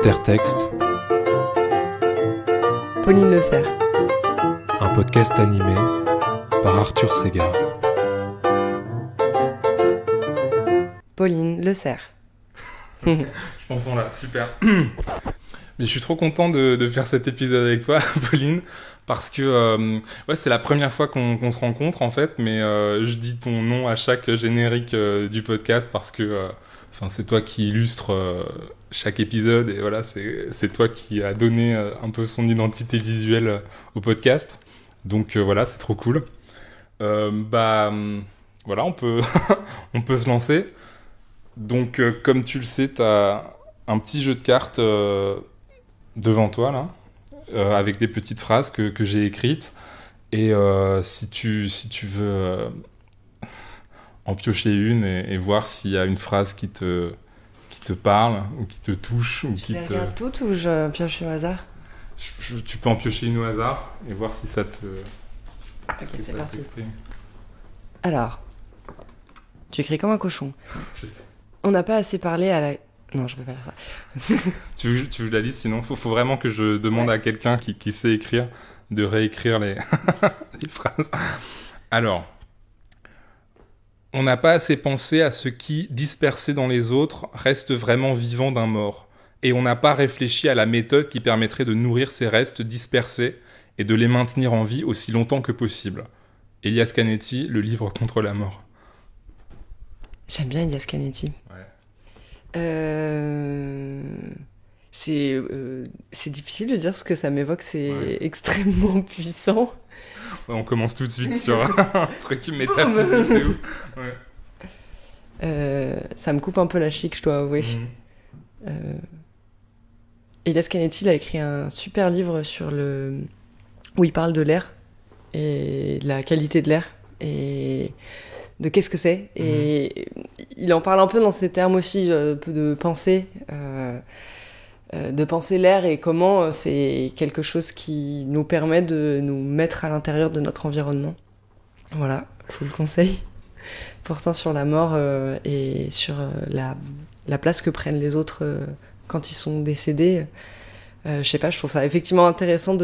Intertexte, Pauline Le Cerf. un podcast animé par Arthur Ségard. Pauline Le Cerf. Je pense qu'on l'a, super. Mais je suis trop content de faire cet épisode avec toi, Pauline, parce que c'est la première fois qu'on se rencontre en fait, mais je dis ton nom à chaque générique du podcast parce que c'est toi qui illustre chaque épisode et voilà, c'est toi qui a donné un peu son identité visuelle au podcast. Donc voilà, c'est trop cool. Voilà, on peut on peut se lancer. Donc comme tu le sais, t'as un petit jeu de cartes devant toi là, avec des petites phrases que j'ai écrites. Et si tu veux en piocher une et voir s'il y a une phrase qui te parle ou qui te touche ou Je les regarde toutes ou je pioche au hasard? Tu peux en piocher une au hasard et voir si ça te... Ok, c'est parti. t'exprime. Alors, tu écris comme un cochon. Je sais. On n'a pas assez parlé à la... Non, je peux pas faire ça. Tu veux la liste, sinon faut vraiment que je demande à quelqu'un qui sait écrire de réécrire les, les phrases. Alors, on n'a pas assez pensé à ce qui, dispersé dans les autres, reste vraiment vivant d'un mort. Et on n'a pas réfléchi à la méthode qui permettrait de nourrir ces restes dispersés et de les maintenir en vie aussi longtemps que possible. Elias Canetti, Le livre contre la mort. J'aime bien Elias Canetti. Ouais. C'est difficile de dire ce que ça m'évoque, c'est Ouais. extrêmement puissant. Ouais, on commence tout de suite sur un truc métaphysique de ouf. Ouais. Ça me coupe un peu la chic, je dois avouer. Elias Canetti, il a écrit un super livre où il parle de l'air et de la qualité de l'air et de qu'est-ce que c'est. Et il en parle un peu dans ces termes aussi, de penser l'air et comment c'est quelque chose qui nous permet de nous mettre à l'intérieur de notre environnement. Voilà, je vous le conseille. Portant sur la mort et sur la place que prennent les autres quand ils sont décédés. Je sais pas, je trouve ça effectivement intéressant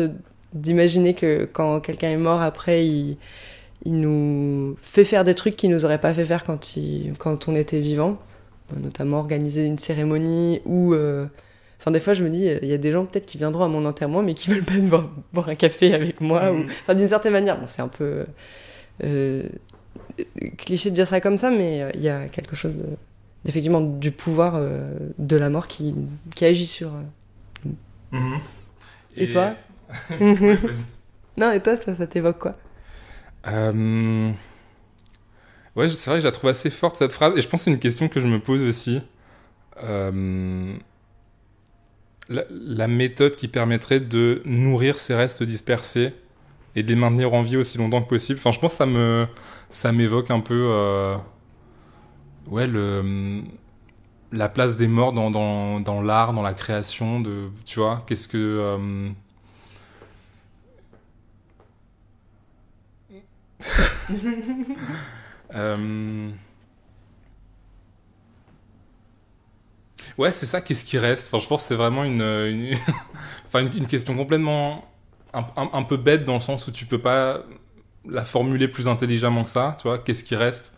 d'imaginer que quand quelqu'un est mort, après, il nous fait faire des trucs qu'il nous aurait pas fait faire quand on était vivant. Notamment organiser une cérémonie ou... des fois, je me dis, il y a des gens peut-être qui viendront à mon enterrement, mais qui veulent pas boire un café avec moi. D'une certaine manière, bon, c'est un peu... cliché de dire ça comme ça, mais il y a quelque chose effectivement du pouvoir de la mort qui agit sur nous. Et toi? Ouais, vas-y. Non, et toi, ça t'évoque quoi? Ouais, c'est vrai que je la trouve assez forte cette phrase, et je pense que c'est une question que je me pose aussi. La méthode qui permettrait de nourrir ces restes dispersés et de les maintenir en vie aussi longtemps que possible. Enfin, je pense que ça m'évoque un peu la place des morts dans l'art, dans la création, tu vois, qu'est-ce que... Ouais, c'est ça, qu'est-ce qui reste? Enfin, je pense que c'est vraiment une question complètement un peu bête dans le sens où tu peux pas la formuler plus intelligemment que ça, tu vois, qu'est-ce qui reste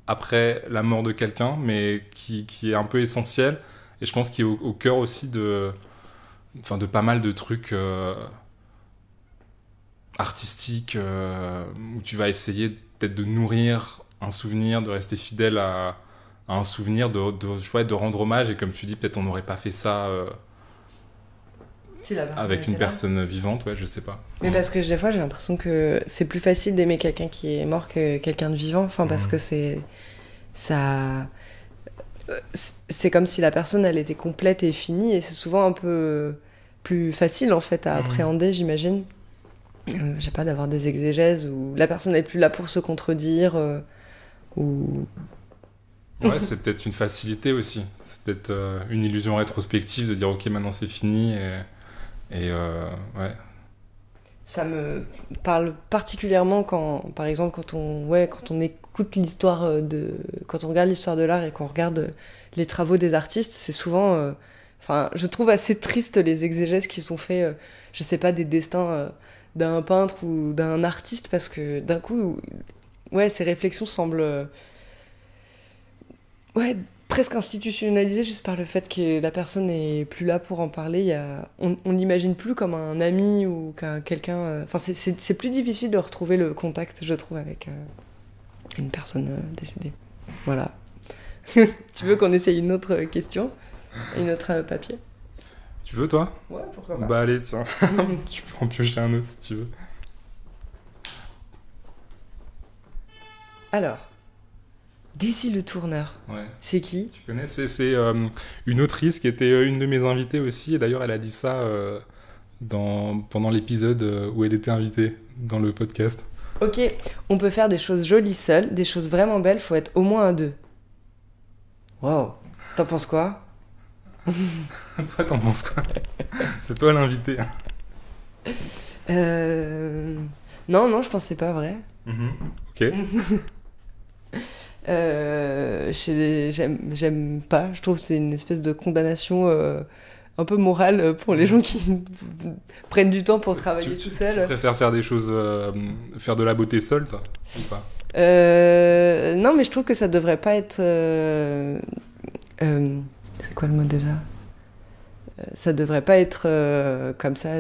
après la mort de quelqu'un, mais qui est un peu essentiel, et je pense qu'il est au cœur aussi de pas mal de trucs artistiques où tu vas essayer peut-être de nourrir un souvenir, de rester fidèle à un souvenir, de rendre hommage, et comme tu dis, peut-être on n'aurait pas fait ça avec une personne vivante, ouais, je sais pas. Mais parce que des fois, j'ai l'impression que c'est plus facile d'aimer quelqu'un qui est mort que quelqu'un de vivant, parce que c'est comme si la personne, elle était complète et finie, et c'est souvent un peu plus facile, en fait, à appréhender, j'imagine. Je sais pas, d'avoir des exégèses où la personne n'est plus là pour se contredire, ou... Ouais, c'est peut-être une facilité aussi. C'est peut-être une illusion rétrospective de dire ok, maintenant c'est fini, et ouais. Ça me parle particulièrement par exemple, quand on écoute l'histoire quand on regarde l'histoire de l'art et qu'on regarde les travaux des artistes, c'est souvent, Enfin, je trouve assez triste les exégèses qui sont faits, je sais pas, des destins d'un peintre ou d'un artiste, parce que d'un coup, ouais, ces réflexions semblent ouais, presque institutionnalisées juste par le fait que la personne n'est plus là pour en parler. On l'imagine plus comme un ami ou quelqu'un. Enfin, c'est plus difficile de retrouver le contact, je trouve, avec une personne décédée. Voilà. Tu veux qu'on essaye une autre question? Une autre papier? Tu veux, toi? Ouais, pourquoi pas. Bah allez, tiens. Tu peux en piocher un autre si tu veux. Alors, Daisy Le Tourneur, Ouais. c'est qui? Tu connais? C'est une autrice qui était une de mes invitées aussi. Et d'ailleurs, elle a dit ça pendant l'épisode où elle était invitée dans le podcast. Ok, on peut faire des choses jolies seules, des choses vraiment belles, faut être au moins à deux. Wow, t'en penses quoi? Toi, t'en penses quoi? C'est toi l'invité. Non, je pense que c'est pas vrai. Ok. J'aime pas, je trouve que c'est une espèce de condamnation un peu morale pour les gens qui prennent du temps pour travailler tout Tu seuls. préfères faire des choses, faire de la beauté seule, toi, ou pas? Non, mais je trouve que ça devrait pas être. C'est quoi le mot déjà? Ça devrait pas être comme ça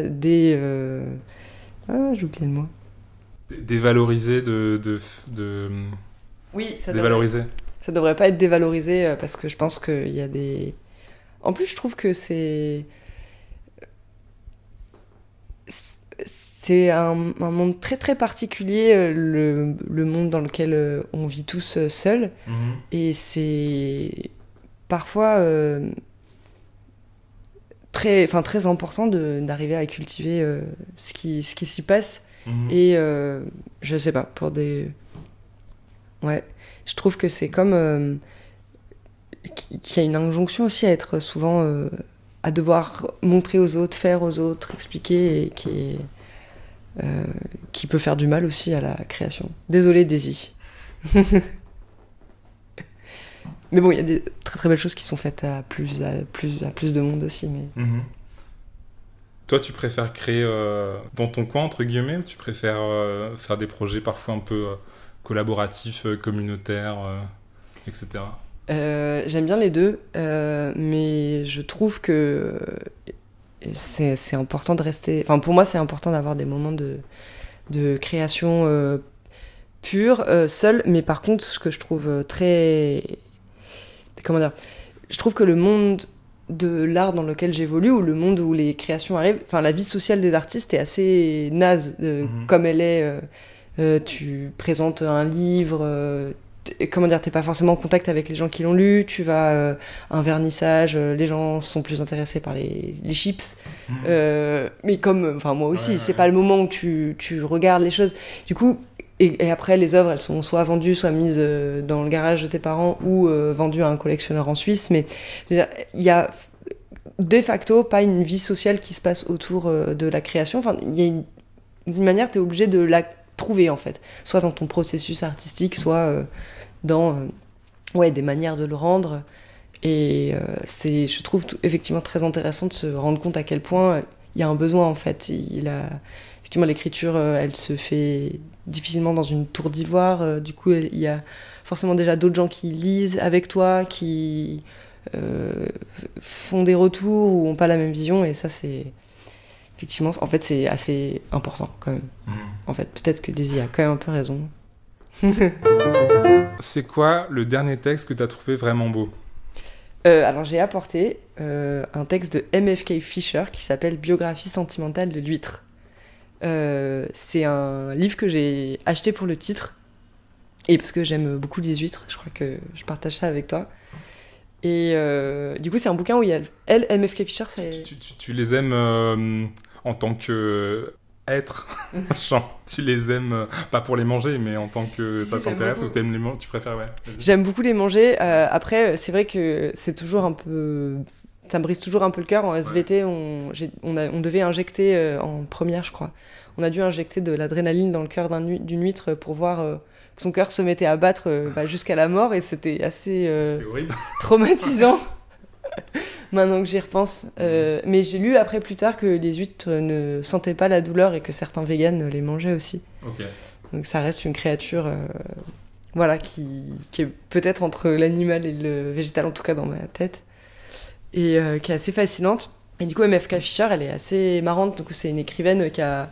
Ah, j'ai oublié le mot. Dévaloriser Oui, dévaloriser. Ça devrait pas être dévalorisé parce que je pense qu'il y a des. En plus, je trouve que c'est un monde très très particulier, le monde dans lequel on vit tous seuls. Et c'est parfois très important d'arriver à cultiver ce qui s'y passe. Et je sais pas, Ouais, je trouve que c'est comme qu'il y a une injonction aussi à être souvent à devoir montrer aux autres, faire aux autres, expliquer, et qui peut faire du mal aussi à la création. Désolée, Daisy. Mais bon, il y a des très très belles choses qui sont faites à plus de monde aussi. Mais... Toi, tu préfères créer dans ton coin, entre guillemets, ou tu préfères faire des projets parfois un peu collaboratifs, communautaires, etc. J'aime bien les deux, mais je trouve que c'est important de rester... Enfin, pour moi, c'est important d'avoir des moments de création pure, seule, mais par contre, ce que je trouve très... Comment dire? Je trouve que le monde de l'art dans lequel j'évolue, ou le monde où les créations arrivent, enfin, la vie sociale des artistes est assez naze, comme elle est. Tu présentes un livre... comment dire, t'es pas forcément en contact avec les gens qui l'ont lu, tu vas à un vernissage, les gens sont plus intéressés par les chips, mais comme, enfin moi aussi, c'est pas le moment où tu regardes les choses, du coup, et après les œuvres elles sont soit vendues, soit mises dans le garage de tes parents, ou vendues à un collectionneur en Suisse, mais je veux dire, il y a de facto pas une vie sociale qui se passe autour de la création, enfin il y a une manière, t'es obligé de la trouver en fait, soit dans ton processus artistique, soit dans des manières de le rendre, et c'est, je trouve effectivement très intéressant de se rendre compte à quel point il y a un besoin en fait. Effectivement, l'écriture elle se fait difficilement dans une tour d'ivoire, du coup il y a forcément déjà d'autres gens qui lisent avec toi, qui font des retours ou ont pas la même vision, et ça c'est effectivement, en fait, c'est assez important quand même. En fait, peut-être que Daisy a quand même un peu raison. C'est quoi le dernier texte que tu as trouvé vraiment beau? Alors, j'ai apporté un texte de M.F.K. Fisher qui s'appelle Biographie sentimentale de l'huître. C'est un livre que j'ai acheté pour le titre, et parce que j'aime beaucoup les huîtres, je crois que je partage ça avec toi. Et du coup, c'est un bouquin où il y a M.F.K. Fisher, c'est... Tu les aimes en tant que être, genre, tu les aimes pas pour les manger, mais en tant que ça t'intéresse, ou t'aimes les manger, tu préfères, ouais. J'aime beaucoup les manger. Après, c'est vrai que c'est toujours un peu... Ça me brise toujours un peu le cœur. En SVT, on devait injecter, en première, je crois, on a dû injecter de l'adrénaline dans le cœur d'une huître pour voir que son cœur se mettait à battre jusqu'à la mort, et c'était assez c'est horrible. traumatisant. maintenant que j'y repense. Mais j'ai lu après plus tard que les huîtres ne sentaient pas la douleur et que certains véganes les mangeaient aussi. Ok. Donc ça reste une créature voilà, qui est peut-être entre l'animal et le végétal, en tout cas dans ma tête, et qui est assez fascinante. Et du coup, MFK Fischer, elle est assez marrante. Donc, c'est une écrivaine qui a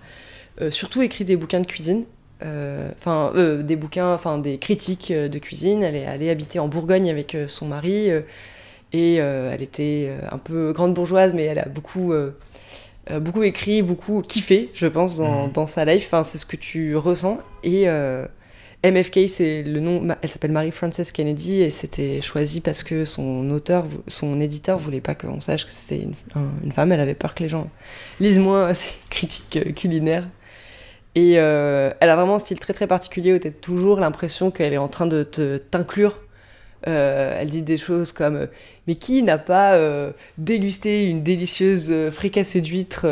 surtout écrit des bouquins de cuisine. Des bouquins, des critiques de cuisine. Elle est allée habiter en Bourgogne avec son mari et elle était un peu grande bourgeoise, mais elle a beaucoup écrit, beaucoup kiffé, je pense, dans sa life. Enfin, c'est ce que tu ressens. Et MFK, c'est le nom. Elle s'appelle Mary Frances Kennedy et c'était choisi parce que son éditeur voulait pas qu'on sache que c'était une femme. Elle avait peur que les gens lisent moins ses critiques culinaires. Et elle a vraiment un style très très particulier où t'as toujours l'impression qu'elle est en train de t'inclure. Elle dit des choses comme mais qui n'a pas dégusté une délicieuse fricassée d'huîtres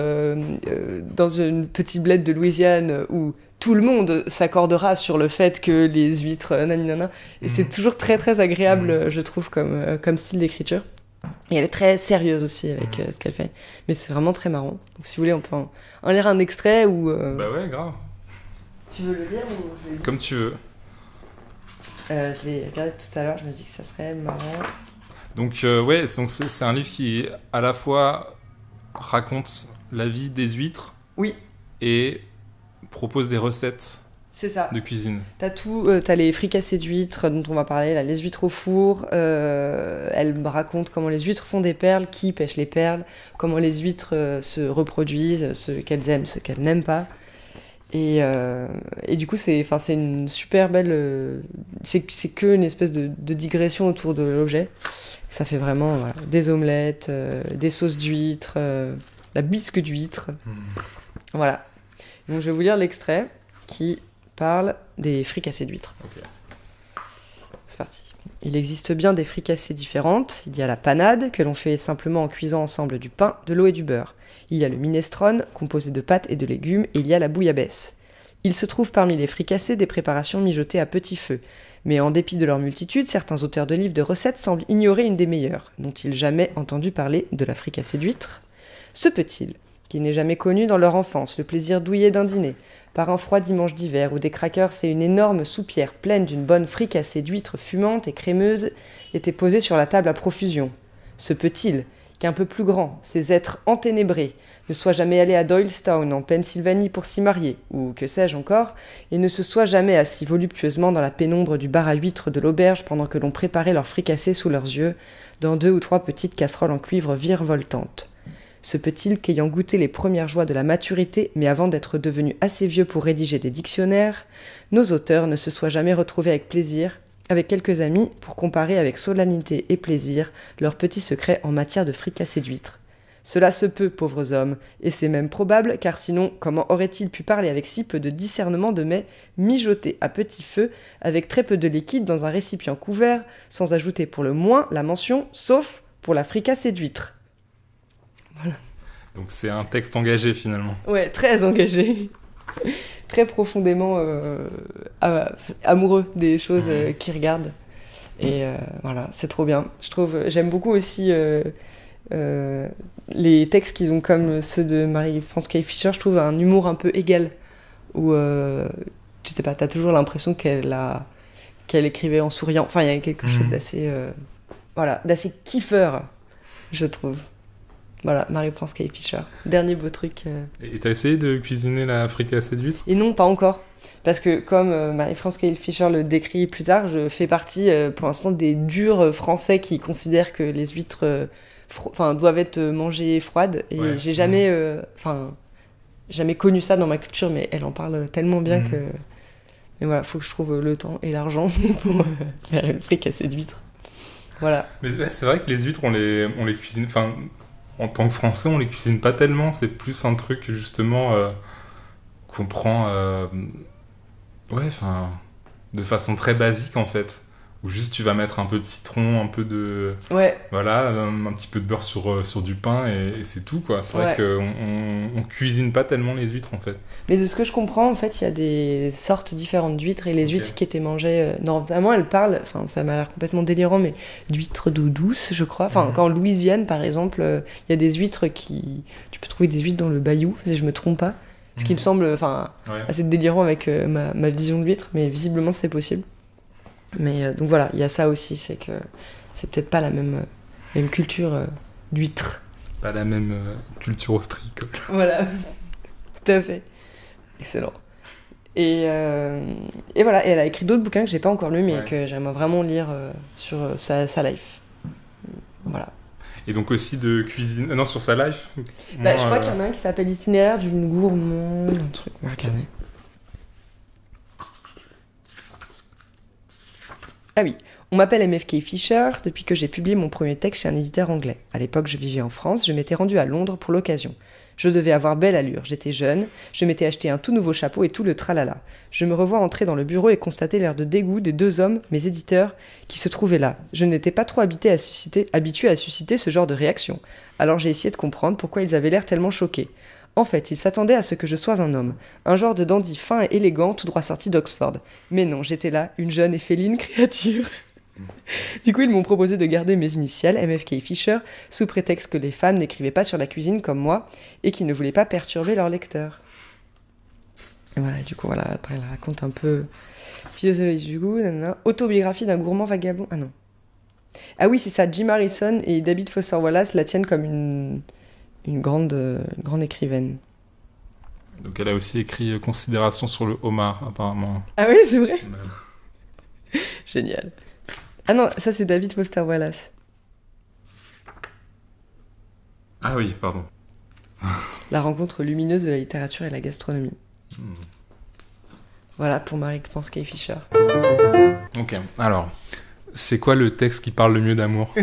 dans une petite bled de Louisiane où tout le monde s'accordera sur le fait que les huîtres naninana. Et c'est toujours très très agréable, je trouve, comme style d'écriture. Et elle est très sérieuse aussi avec ce qu'elle fait. Mais c'est vraiment très marrant. Donc si vous voulez, on peut en lire un extrait ou... Bah ouais, grave. Tu veux le lire ou... Comme tu veux. Je l'ai regardé tout à l'heure, je me dis que ça serait marrant. Donc c'est un livre qui à la fois raconte la vie des huîtres oui. et propose des recettes c'est ça. De cuisine. T'as les fricassées d'huîtres dont on va parler, là, les huîtres au four. Elle me raconte comment les huîtres font des perles, qui pêche les perles, comment les huîtres se reproduisent, ce qu'elles aiment, ce qu'elles n'aiment pas. Et du coup, c'est une super belle... c'est que une espèce de digression autour de l'objet. Ça fait vraiment des omelettes, des sauces d'huîtres, la bisque d'huître. Voilà. Donc je vais vous lire l'extrait qui parle des fricassées d'huîtres. Okay. C'est parti. Il existe bien des fricassées différentes. Il y a la panade, que l'on fait simplement en cuisant ensemble du pain, de l'eau et du beurre. Il y a le minestrone, composé de pâtes et de légumes, et il y a la bouillabaisse. Il se trouve parmi les fricassées des préparations mijotées à petit feu. Mais en dépit de leur multitude, certains auteurs de livres de recettes semblent ignorer une des meilleures. N'ont-ils jamais entendu parler de la fricassée d'huîtres ? Se peut-il qu'ils n'aient jamais connu dans leur enfance le plaisir douillet d'un dîner, par un froid dimanche d'hiver où des crackers et une énorme soupière pleine d'une bonne fricassée d'huîtres fumantes et crémeuses étaient posées sur la table à profusion ? Se peut-il qu'un peu plus grand, ces êtres enténébrés, ne soient jamais allés à Doylestown en Pennsylvanie pour s'y marier, ou que sais-je encore, et ne se soient jamais assis voluptueusement dans la pénombre du bar à huîtres de l'auberge pendant que l'on préparait leur fricassée sous leurs yeux, dans 2 ou 3 petites casseroles en cuivre virevoltantes. Se peut-il qu'ayant goûté les premières joies de la maturité, mais avant d'être devenus assez vieux pour rédiger des dictionnaires, nos auteurs ne se soient jamais retrouvés avec plaisir, avec quelques amis, pour comparer avec solennité et plaisir leurs petits secrets en matière de fricassée d'huîtres. Cela se peut, pauvres hommes, et c'est même probable, car sinon, comment auraient-ils pu parler avec si peu de discernement de mets mijotés à petit feu, avec très peu de liquide dans un récipient couvert, sans ajouter pour le moins la mention « sauf pour la fricassée d'huîtres ». Voilà. Donc c'est un texte engagé finalement. Ouais, très engagé. Très profondément amoureux des choses qu'il regarde. Et voilà, c'est trop bien. J'aime beaucoup aussi les textes qu'ils ont comme ceux de Marie-France Kay Fischer. Je trouve un humour un peu égal. Où, je sais pas, t'as toujours l'impression qu'elle écrivait en souriant. Enfin, il y a quelque chose d'assez kiffeur, je trouve. Voilà, Marie-France Kay Fischer. Dernier beau truc. Et t'as essayé de cuisiner la fricassée d'huîtres ? Et non, pas encore. Parce que comme Marie-France Kay Fischer le décrit plus tard, je fais partie pour l'instant des durs français qui considèrent que les huîtres doivent être mangées froides. Et j'ai jamais connu ça dans ma culture, mais elle en parle tellement bien que... Mais voilà, faut que je trouve le temps et l'argent pour faire une fricassée d'huîtres. Voilà. Mais c'est vrai que les huîtres, on les cuisine... Enfin, en tant que Français, on les cuisine pas tellement. C'est plus un truc, justement, qu'on prend... de façon très basique, en fait. où juste tu vas mettre un peu de citron, un peu de... Ouais. Voilà, un petit peu de beurre sur du pain et c'est tout, quoi. C'est vrai qu'on cuisine pas tellement les huîtres, en fait. Mais de ce que je comprends, en fait, il y a des sortes différentes d'huîtres et les huîtres qui étaient mangées... Normalement, elles parlent, enfin, ça m'a l'air complètement délirant, mais d'huîtres d'eau douce, je crois. Enfin, en Louisiane, par exemple, il y a des huîtres qui... Tu peux trouver des huîtres dans le bayou, si je me trompe pas. Ce qui me semble assez délirant avec ma vision de l'huître, mais visiblement, c'est possible. Mais donc voilà, il y a ça aussi, c'est que c'est peut-être pas la même culture d'huître. Pas la même culture ostréicole. Voilà, tout à fait. Excellent. Et voilà, et elle a écrit d'autres bouquins que j'ai pas encore lus, mais que j'aimerais vraiment lire sur sa life. Voilà. Et donc aussi de cuisine... Non, sur sa life je crois qu'il y en a un qui s'appelle Itinéraire d'une gourmande, un truc, on va regarder. Ah oui, on m'appelle MFK Fisher depuis que j'ai publié mon premier texte chez un éditeur anglais. À l'époque, je vivais en France, je m'étais rendue à Londres pour l'occasion. Je devais avoir belle allure, j'étais jeune, je m'étais acheté un tout nouveau chapeau et tout le tralala. Je me revois entrer dans le bureau et constater l'air de dégoût des deux hommes, mes éditeurs, qui se trouvaient là. Je n'étais pas trop habituée à susciter ce genre de réaction. Alors j'ai essayé de comprendre pourquoi ils avaient l'air tellement choqués. En fait, ils s'attendaient à ce que je sois un homme, un genre de dandy fin et élégant tout droit sorti d'Oxford. Mais non, j'étais là, une jeune et féline créature. Du coup, ils m'ont proposé de garder mes initiales, MFK Fisher, sous prétexte que les femmes n'écrivaient pas sur la cuisine comme moi et qu'ils ne voulaient pas perturber leurs lecteurs. Et voilà, du coup, voilà, après elle raconte un peu philosophie du goût, nanana. Autobiographie d'un gourmand vagabond. Ah non. Ah oui, c'est ça, Jim Harrison et David Foster Wallace la tiennent comme une grande écrivaine. Donc elle a aussi écrit Considération sur le homard, apparemment. Ah oui, c'est vrai. Génial. Ah non, ça c'est David Foster Wallace. Ah oui, pardon. La rencontre lumineuse de la littérature et la gastronomie. Voilà pour Marie Pansky Fisher. Ok, alors, c'est quoi le texte qui parle le mieux d'amour ?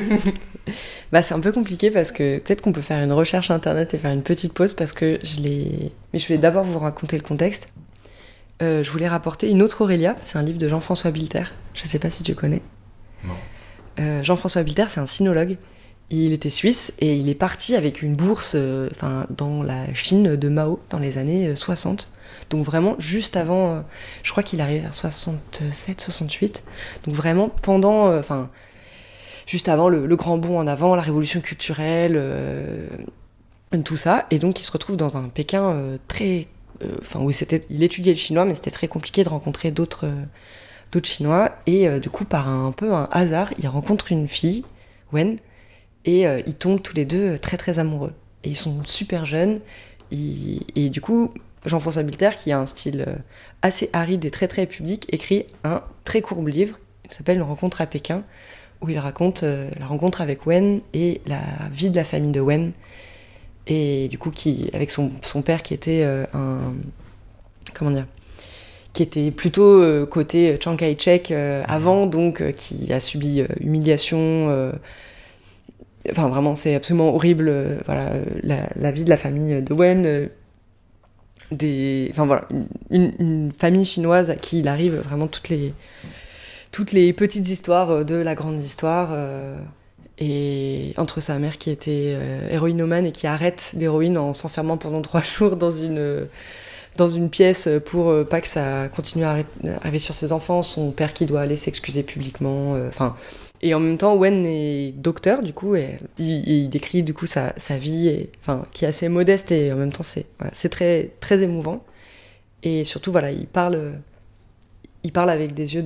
C'est un peu compliqué parce que peut-être qu'on peut faire une recherche internet et faire une petite pause parce que Mais je vais d'abord vous raconter le contexte. Je voulais rapporter une autre Aurélia, c'est un livre de Jean-François Bilter. Je sais pas si tu connais. Non. Jean-François Bilter, c'est un sinologue. Il était suisse et il est parti avec une bourse dans la Chine de Mao dans les années 60. Donc vraiment juste avant, je crois qu'il arrive vers 67, 68. Donc vraiment pendant, juste avant le grand bond en avant, la révolution culturelle, tout ça. Et donc il se retrouve dans un Pékin où il étudiait le chinois, mais c'était très compliqué de rencontrer d'autres Chinois. Et du coup, par un hasard, il rencontre une fille, Wen, et ils tombent tous les deux très très amoureux. Et ils sont super jeunes. Et du coup, Jean-François Bilter, qui a un style assez aride et très très pudique, écrit un très court livre, qui s'appelle Une rencontre à Pékin, où il raconte la rencontre avec Wen et la vie de la famille de Wen. Et du coup, avec son père qui était qui était plutôt côté Chiang Kai-shek avant, donc qui a subi humiliation. Vraiment, c'est absolument horrible. La vie de la famille de Wen. Une famille chinoise à qui il arrive vraiment toutes les petites histoires de la grande histoire. Et entre sa mère qui était héroïnomane et qui arrête l'héroïne en s'enfermant pendant 3 jours dans une pièce pour pas que ça continue à arriver sur ses enfants, son père qui doit aller s'excuser publiquement, et en même temps Wen est docteur du coup et il décrit du coup sa vie qui est assez modeste et en même temps c'est très très émouvant et surtout il parle avec des yeux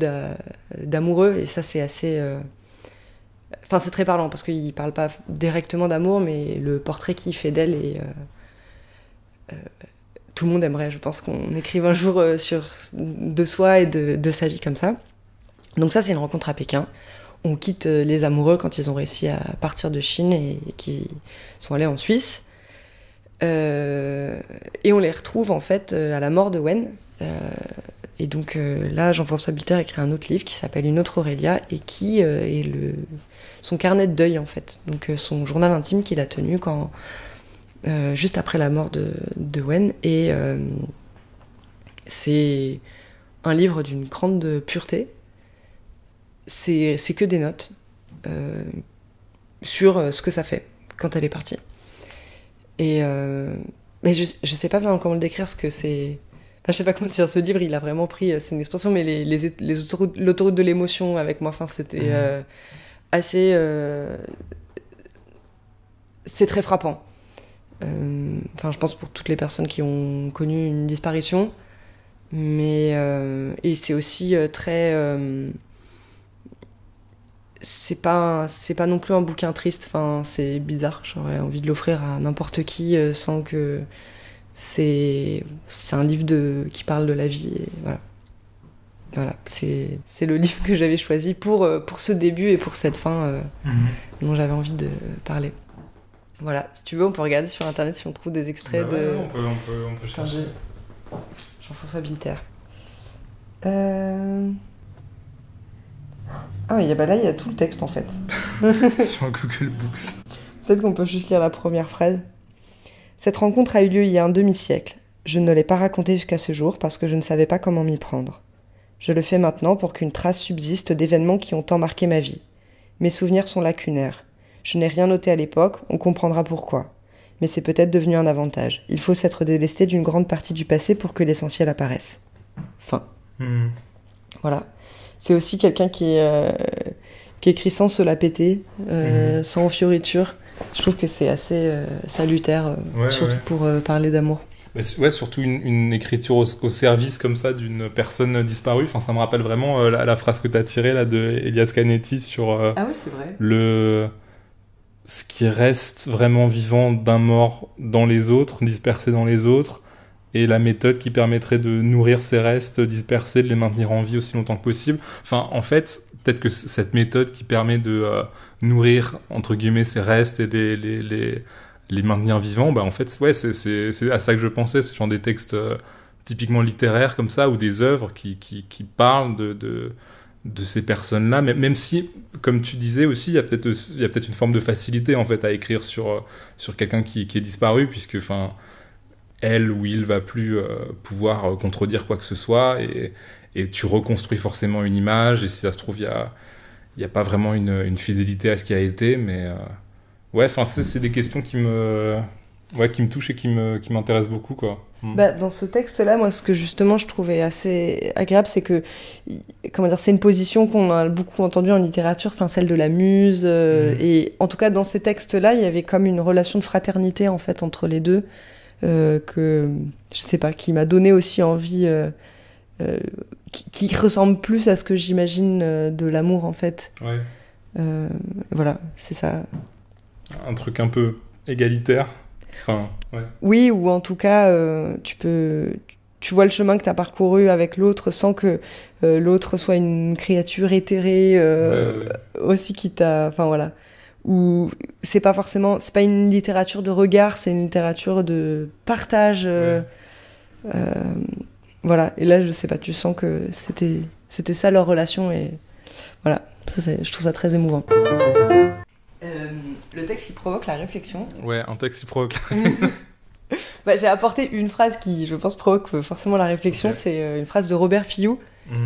d'amoureux et ça c'est assez c'est très parlant parce qu'il parle pas directement d'amour mais le portrait qu'il fait d'elle est tout le monde aimerait, je pense, qu'on écrive un jour de soi et de sa vie comme ça. Donc ça, c'est une rencontre à Pékin. On quitte les amoureux quand ils ont réussi à partir de Chine et qui sont allés en Suisse. Et on les retrouve, en fait, à la mort de Wen. Et donc là, Jean-François Bilter écrit un autre livre qui s'appelle Une autre Aurélia et qui est son carnet de deuil, en fait. Donc son journal intime qu'il a tenu juste après la mort de Wen. Et c'est un livre d'une grande pureté. c'est que des notes sur ce que ça fait quand elle est partie. Et mais je sais pas vraiment comment le décrire, parce que c'est... Enfin, je sais pas comment dire, ce livre, il a vraiment pris... C'est une expression, mais l'autoroute de l'émotion avec moi, enfin, c'était assez... c'est très frappant. Enfin, je pense pour toutes les personnes qui ont connu une disparition, mais... et c'est aussi très... c'est pas non plus un bouquin triste, enfin, c'est bizarre, j'aurais envie de l'offrir à n'importe qui sans que... C'est un livre qui parle de la vie, et voilà, c'est le livre que j'avais choisi pour ce début et pour cette fin dont j'avais envie de parler. Voilà, si tu veux, on peut regarder sur internet si on trouve des extraits ouais, de... on peut chercher. Jean-François Bilter. Ah oui, là il y a tout le texte en fait. Sur Google Books. Peut-être qu'on peut juste lire la première phrase. Cette rencontre a eu lieu il y a un demi-siècle. Je ne l'ai pas racontée jusqu'à ce jour parce que je ne savais pas comment m'y prendre. Je le fais maintenant pour qu'une trace subsiste d'événements qui ont tant marqué ma vie. Mes souvenirs sont lacunaires. Je n'ai rien noté à l'époque, on comprendra pourquoi. Mais c'est peut-être devenu un avantage. Il faut s'être délesté d'une grande partie du passé pour que l'essentiel apparaisse. Fin. Voilà. C'est aussi quelqu'un qui écrit sans se la péter, sans fioriture. Je trouve que c'est assez salutaire, surtout pour parler d'amour. Ouais, surtout une écriture au service comme ça d'une personne disparue. Enfin, ça me rappelle vraiment la phrase que tu as tirée là, de Elias Canetti sur ah oui, c'est vrai. Ce qui reste vraiment vivant d'un mort dans les autres, dispersé dans les autres, et la méthode qui permettrait de nourrir ces restes dispersés, de les maintenir en vie aussi longtemps que possible. Enfin, en fait, peut-être que cette méthode qui permet de nourrir, entre guillemets, ces restes et les maintenir vivants, bah en fait, ouais, c'est à ça que je pensais. C'est genre des textes typiquement littéraires comme ça, ou des œuvres qui parlent de ces personnes-là, même si, comme tu disais aussi, il y a peut-être une forme de facilité en fait à écrire sur quelqu'un qui est disparu, puisque enfin elle ou il va plus pouvoir contredire quoi que ce soit, et tu reconstruis forcément une image, et si ça se trouve il y a pas vraiment une fidélité à ce qui a été, mais ouais, enfin c'est des questions qui me touchent et qui m'intéressent beaucoup, quoi. Dans ce texte-là, moi, ce que justement je trouvais assez agréable, c'est que, comment dire, c'est une position qu'on a beaucoup entendue en littérature, enfin celle de la muse, et en tout cas dans ces textes-là, il y avait comme une relation de fraternité en fait entre les deux, que je sais pas, qui m'a donné aussi envie, qui ressemble plus à ce que j'imagine de l'amour en fait. Ouais. Voilà, c'est ça. Un truc un peu égalitaire. Enfin, ouais. Oui, ou en tout cas, tu vois le chemin que tu as parcouru avec l'autre sans que l'autre soit une créature éthérée aussi qui t'a... Enfin voilà. Ou c'est pas une littérature de regard, c'est une littérature de partage. Voilà. Et là, je sais pas, tu sens que c'était ça leur relation, et voilà. Je trouve ça très émouvant. Le texte qui provoque la réflexion. Ouais, un texte qui provoque. J'ai apporté une phrase qui, je pense, provoque forcément la réflexion. Okay. C'est une phrase de Robert Fillou,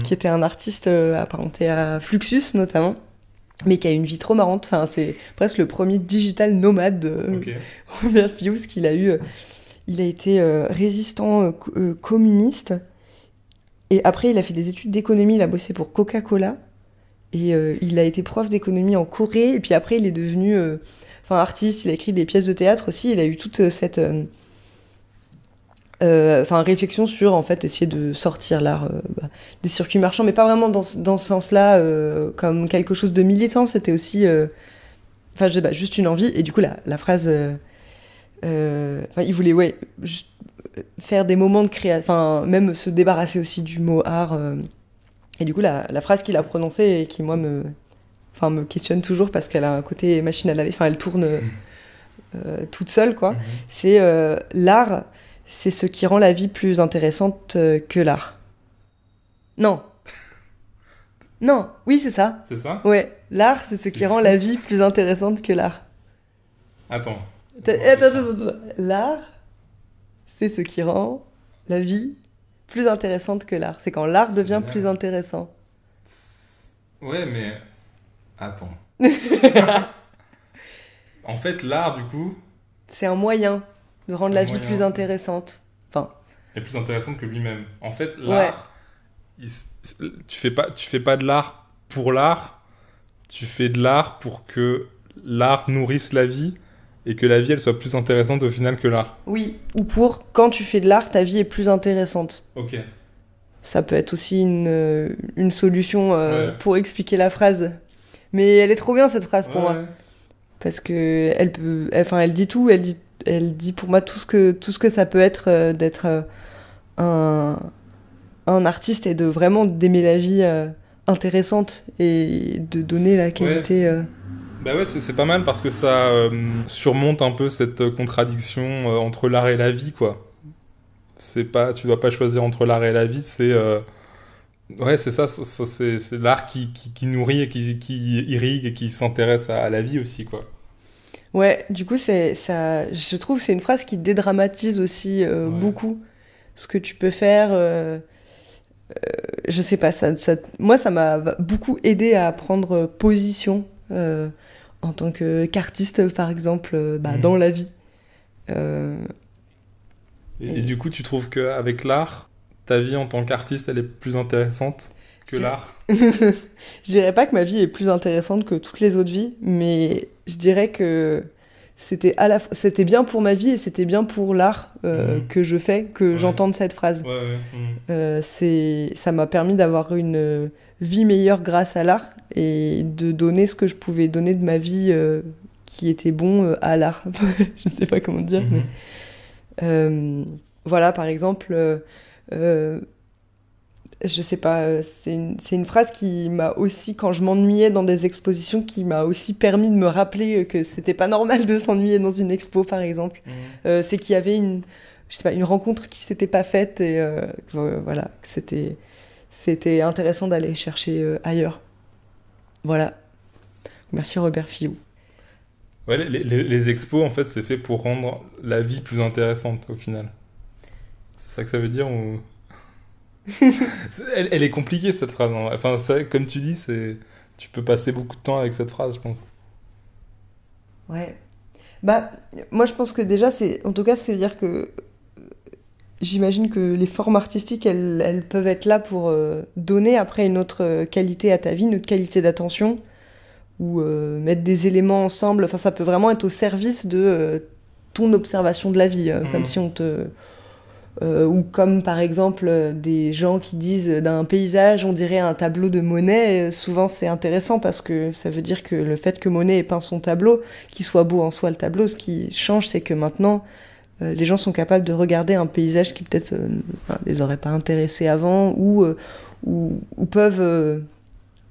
qui était un artiste apparenté à Fluxus, notamment, mais qui a une vie trop marrante. Enfin, c'est presque le premier digital nomade de Robert Fillou, ce qu'il a eu. Il a été résistant communiste, et après, il a fait des études d'économie, il a bossé pour Coca-Cola. Et il a été prof d'économie en Corée, et puis après il est devenu artiste, il a écrit des pièces de théâtre aussi, il a eu toute cette réflexion sur en fait essayer de sortir l'art des circuits marchands, mais pas vraiment dans ce sens-là comme quelque chose de militant, c'était aussi je sais pas, juste une envie, et du coup la phrase il voulait juste faire des moments de création, même se débarrasser aussi du mot art. Et du coup, la phrase qu'il a prononcée et qui, moi, me questionne toujours parce qu'elle a un côté machine à laver, elle tourne toute seule, quoi. C'est l'art, c'est ce qui rend la vie plus intéressante que l'art. Non. Non, oui, c'est ça. C'est ça ? Ouais, l'art, c'est ce qui rend la vie plus intéressante que l'art. Attends. L'art, c'est ce qui rend la vie plus intéressante que l'art. C'est quand l'art devient plus intéressant. Ouais, mais attends. En fait, l'art, du coup, C'est un moyen de rendre c'est un la vie moyen. plus intéressante. Enfin, est plus intéressant que lui-même. En fait, ouais, l'art, tu fais pas de l'art pour l'art, tu fais de l'art pour que l'art nourrisse la vie et que la vie, elle soit plus intéressante au final que l'art. oui. Ou pour, quand tu fais de l'art, ta vie est plus intéressante. Ok. Ça peut être aussi une solution Ouais. pour expliquer la phrase. Mais elle est trop bien, cette phrase, pour moi. Ouais. Parce que elle dit tout, elle dit pour moi tout ce que ça peut être d'être un artiste et de vraiment d'aimer la vie intéressante et de donner la qualité. Bah ouais, c'est pas mal parce que ça surmonte un peu cette contradiction entre l'art et la vie, quoi. C'est pas, tu dois pas choisir entre l'art et la vie, ouais, c'est ça, c'est l'art qui nourrit et qui irrigue et qui s'intéresse à la vie aussi, quoi. Ouais, du coup, je trouve que c'est une phrase qui dédramatise aussi Ouais. beaucoup ce que tu peux faire. Je sais pas, moi, ça m'a beaucoup aidé à prendre position en tant qu'artiste, par exemple, dans la vie. Euh, Et du coup, tu trouves qu'avec l'art, ta vie en tant qu'artiste, elle est plus intéressante que Je- l'art? Je dirais pas que ma vie est plus intéressante que toutes les autres vies, mais je dirais que c'était bien pour ma vie et c'était bien pour l'art que je fais, que Ouais. j'entende cette phrase. Ouais. Ça m'a permis d'avoir une vie meilleure grâce à l'art et de donner ce que je pouvais donner de ma vie qui était bon à l'art. Je sais pas comment dire, mais voilà, par exemple, je sais pas, c'est une phrase qui m'a aussi, quand je m'ennuyais dans des expositions, qui m'a aussi permis de me rappeler que c'était pas normal de s'ennuyer dans une expo, par exemple. C'est qu'il y avait je sais pas, une rencontre qui s'était pas faite et voilà, que c'était intéressant d'aller chercher ailleurs. Voilà. Merci Robert Fillou. Ouais, les expos, en fait, c'est fait pour rendre la vie plus intéressante, au final. C'est ça que ça veut dire ou... Elle est compliquée, cette phrase. Hein. Enfin, comme tu dis, tu peux passer beaucoup de temps avec cette phrase, je pense. Ouais. Bah, moi je pense que déjà, en tout cas, c'est dire que j'imagine que les formes artistiques, elles peuvent être là pour donner après une autre qualité à ta vie, une autre qualité d'attention, ou mettre des éléments ensemble. Enfin, ça peut vraiment être au service de ton observation de la vie, comme si on te... ou comme par exemple des gens qui disent d'un paysage, on dirait un tableau de Monet. Souvent, c'est intéressant parce que ça veut dire que le fait que Monet ait peint son tableau, qu'il soit beau en soi le tableau, ce qui change, c'est que maintenant, les gens sont capables de regarder un paysage qui peut-être les aurait pas intéressés avant ou peuvent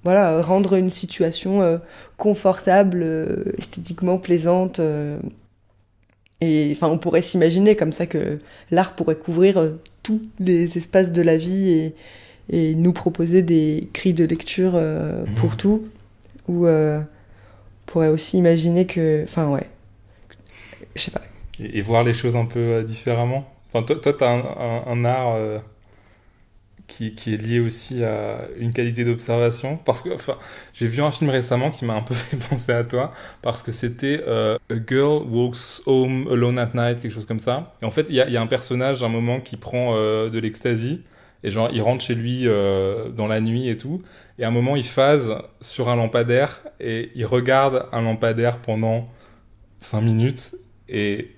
voilà, rendre une situation confortable, esthétiquement plaisante. Et enfin, on pourrait s'imaginer comme ça que l'art pourrait couvrir tous les espaces de la vie et nous proposer des grilles de lecture pour tout. Ou on pourrait aussi imaginer que... Enfin, ouais. Je sais pas. Et voir les choses un peu différemment. Enfin, toi t'as un art qui est lié aussi à une qualité d'observation. Parce que, enfin, j'ai vu un film récemment qui m'a un peu fait penser à toi. Parce que c'était A Girl Walks Home Alone at Night, quelque chose comme ça. Et en fait, il y a un personnage, à un moment, qui prend de l'ecstasy. Et genre, il rentre chez lui dans la nuit et tout. Et à un moment, il phase sur un lampadaire. Et il regarde un lampadaire pendant 5 minutes. Et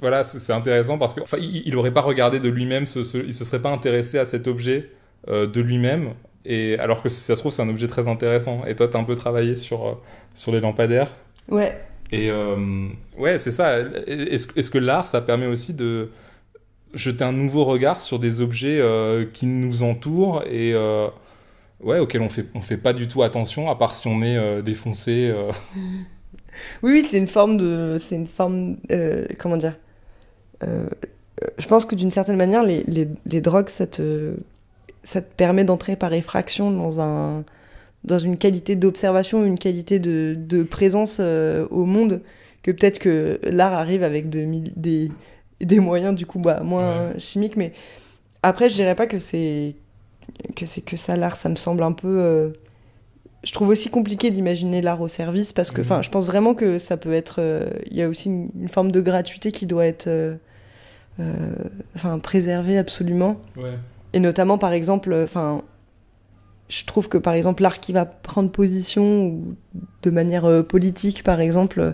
voilà, c'est intéressant parce que enfin, il aurait pas regardé de lui-même, il se serait pas intéressé à cet objet de lui-même, et alors que si ça se trouve c'est un objet très intéressant. Et toi t'as un peu travaillé sur les lampadaires. Ouais. Et ouais, c'est ça. Est-ce que l'art, ça permet aussi de jeter un nouveau regard sur des objets qui nous entourent et ouais, auxquels on fait pas du tout attention, à part si on est défoncé. Oui, c'est une forme de... C'est une forme... comment dire je pense que d'une certaine manière, les drogues, ça te permet d'entrer par effraction dans une qualité d'observation, une qualité de présence au monde, que peut-être que l'art arrive avec des moyens, du coup, moins chimiques. Mais après, je dirais pas que c'est que ça, l'art. Ça me semble un peu... je trouve aussi compliqué d'imaginer l'art au service parce que je pense vraiment que ça peut être... Il y a aussi une forme de gratuité qui doit être préservée absolument. Ouais. Et notamment, par exemple, je trouve que, par exemple, l'art qui va prendre position ou de manière politique, par exemple,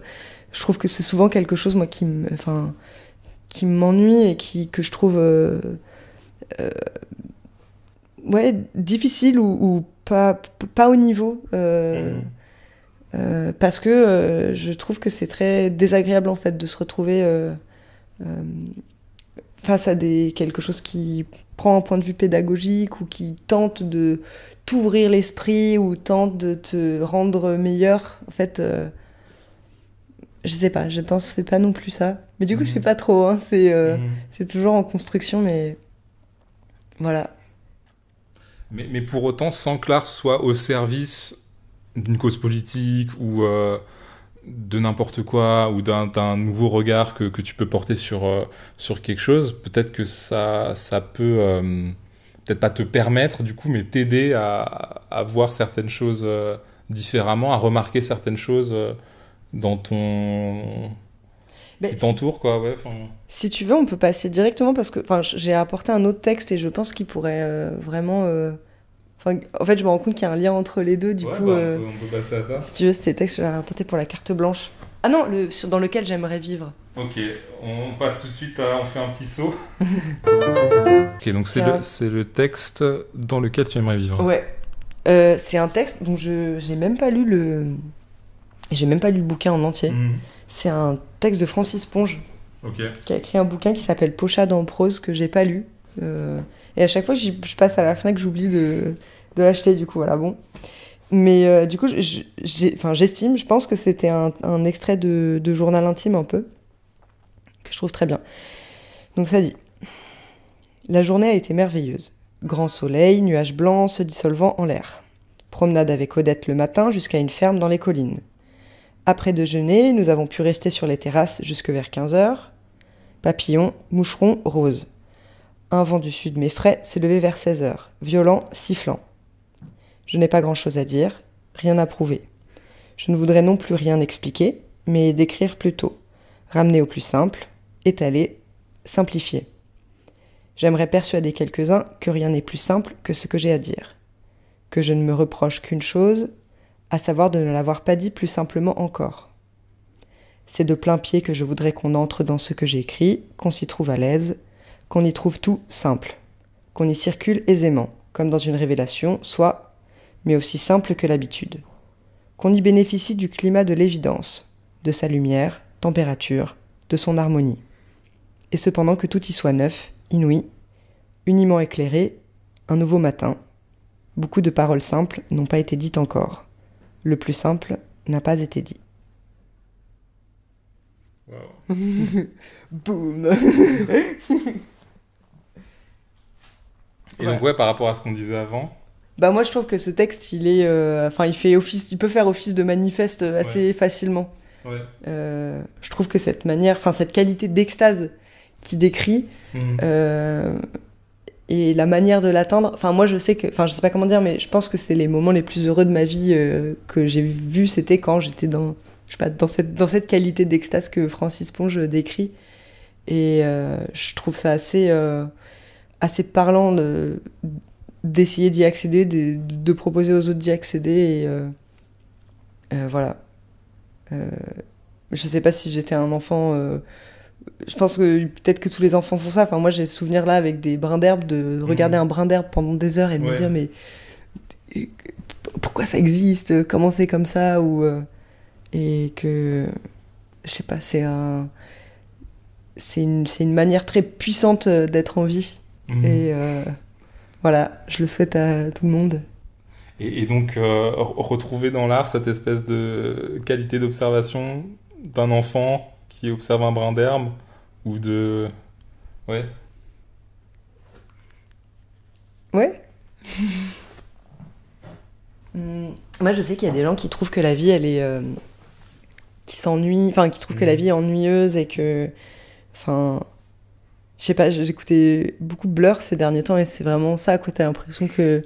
je trouve que c'est souvent quelque chose, moi, qui m'ennuie et que je trouve difficile ou pas au niveau. Parce que je trouve que c'est très désagréable, en fait, de se retrouver face à quelque chose qui prend un point de vue pédagogique ou qui tente de t'ouvrir l'esprit ou tente de te rendre meilleur. En fait, je sais pas, je pense que c'est pas non plus ça. Mais du coup, je sais pas trop, hein, c'est toujours en construction, mais voilà. Mais pour autant, sans que l'art soit au service d'une cause politique ou de n'importe quoi, ou d'un nouveau regard que tu peux porter sur quelque chose, peut-être que ça peut peut-être pas te permettre du coup, mais t'aider à voir certaines choses différemment, à remarquer certaines choses dans qui t'entoure, quoi. Ouais, si tu veux, on peut passer directement parce que j'ai apporté un autre texte et je pense qu'il pourrait vraiment... en fait, je me rends compte qu'il y a un lien entre les deux, du coup... on peut passer à ça. Si tu veux, c'était le texte que j'avais apporté pour la carte blanche. Ah non, dans lequel j'aimerais vivre. Ok, on passe tout de suite on fait un petit saut. Ok, donc c'est le texte dans lequel tu aimerais vivre. Ouais. C'est un texte dont j'ai même pas lu le bouquin en entier. C'est un texte de Francis Ponge, qui a écrit un bouquin qui s'appelle Pochade en prose, que j'ai pas lu. Et à chaque fois que je passe à la Fnac, j'oublie de l'acheter, du coup, voilà, bon. Mais du coup, j'estime, je pense que c'était un extrait de journal intime un peu, que je trouve très bien. Donc ça dit: la journée a été merveilleuse. Grand soleil, nuages blancs se dissolvant en l'air. Promenade avec Odette le matin jusqu'à une ferme dans les collines. Après déjeuner, nous avons pu rester sur les terrasses jusque vers 15h. Papillons, moucherons, roses. Un vent du sud m'effraie s'est levé vers 16h, violent, sifflant. Je n'ai pas grand-chose à dire, rien à prouver. Je ne voudrais non plus rien expliquer, mais décrire plutôt. Ramener au plus simple, étaler, simplifier. J'aimerais persuader quelques-uns que rien n'est plus simple que ce que j'ai à dire. Que je ne me reproche qu'une chose, à savoir de ne l'avoir pas dit plus simplement encore. C'est de plein pied que je voudrais qu'on entre dans ce que j'ai écrit, qu'on s'y trouve à l'aise, qu'on y trouve tout simple, qu'on y circule aisément, comme dans une révélation, soit, mais aussi simple que l'habitude. Qu'on y bénéficie du climat de l'évidence, de sa lumière, température, de son harmonie. Et cependant que tout y soit neuf, inouï, uniment éclairé, un nouveau matin. Beaucoup de paroles simples n'ont pas été dites encore. Le plus simple n'a pas été dit. Wow. Boum. Et donc par rapport à ce qu'on disait avant. Bah moi je trouve que ce texte il est, il peut faire office de manifeste assez facilement. Ouais. Je trouve que cette qualité d'extase qu'il décrit et la manière de l'atteindre. Moi je sais je sais pas comment dire, mais je pense que c'est les moments les plus heureux de ma vie que j'ai vu, c'était quand j'étais dans cette qualité d'extase que Francis Ponge décrit. Et je trouve ça assez parlant d'essayer d'y accéder, de proposer aux autres d'y accéder. Et voilà. Je sais pas si j'étais un enfant... je pense que peut-être que tous les enfants font ça. Moi, j'ai ce souvenir-là avec des brins d'herbe, de regarder un brin d'herbe pendant des heures et de me dire, mais pourquoi ça existe? Comment c'est comme ça? Et que... Je sais pas, c'est une manière très puissante d'être en vie. Et voilà, je le souhaite à tout le monde. Et donc, retrouver dans l'art cette espèce de qualité d'observation d'un enfant qui observe un brin d'herbe ou de... Ouais. Ouais. Moi, je sais qu'il y a des gens qui trouvent que la vie, elle est... qui s'ennuient, qui trouvent que la vie est ennuyeuse et que... Je sais pas, j'écoutais beaucoup Blur ces derniers temps et c'est vraiment ça, quoi. T'as l'impression que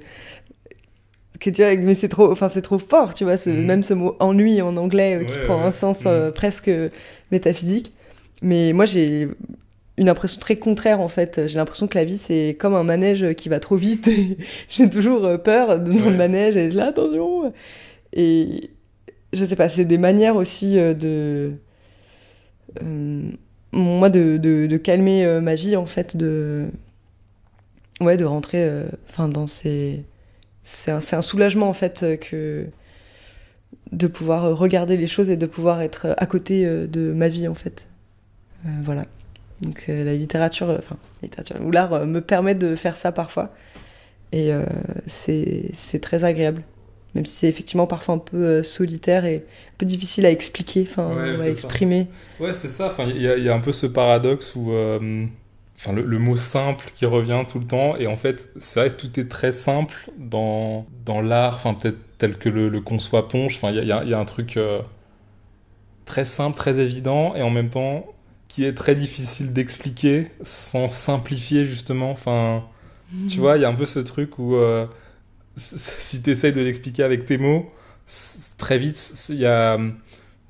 que tu vois, mais c'est trop fort, tu vois, même ce mot ennui en anglais qui prend un sens presque métaphysique. Mais moi, j'ai une impression très contraire, en fait. J'ai l'impression que la vie, c'est comme un manège qui va trop vite. J'ai toujours peur dans le manège et là, attention. Et je sais pas, c'est des manières aussi moi, de calmer ma vie, en fait, de rentrer dans ces... C'est un soulagement, en fait, que de pouvoir regarder les choses et de pouvoir être à côté de ma vie, en fait. Voilà. Donc la littérature ou l'art me permet de faire ça parfois. Et c'est très agréable. Même si c'est effectivement parfois un peu solitaire et un peu difficile à expliquer, à exprimer. Ça. Ouais, c'est ça. Il y a un peu ce paradoxe où... le mot simple qui revient tout le temps, et en fait, c'est vrai que tout est très simple dans l'art, peut-être tel que le conçoit Ponge. Il y a un truc très simple, très évident, et en même temps qui est très difficile d'expliquer sans simplifier, justement. Tu vois, il y a un peu ce truc où si tu essayes de l'expliquer avec tes mots, très vite,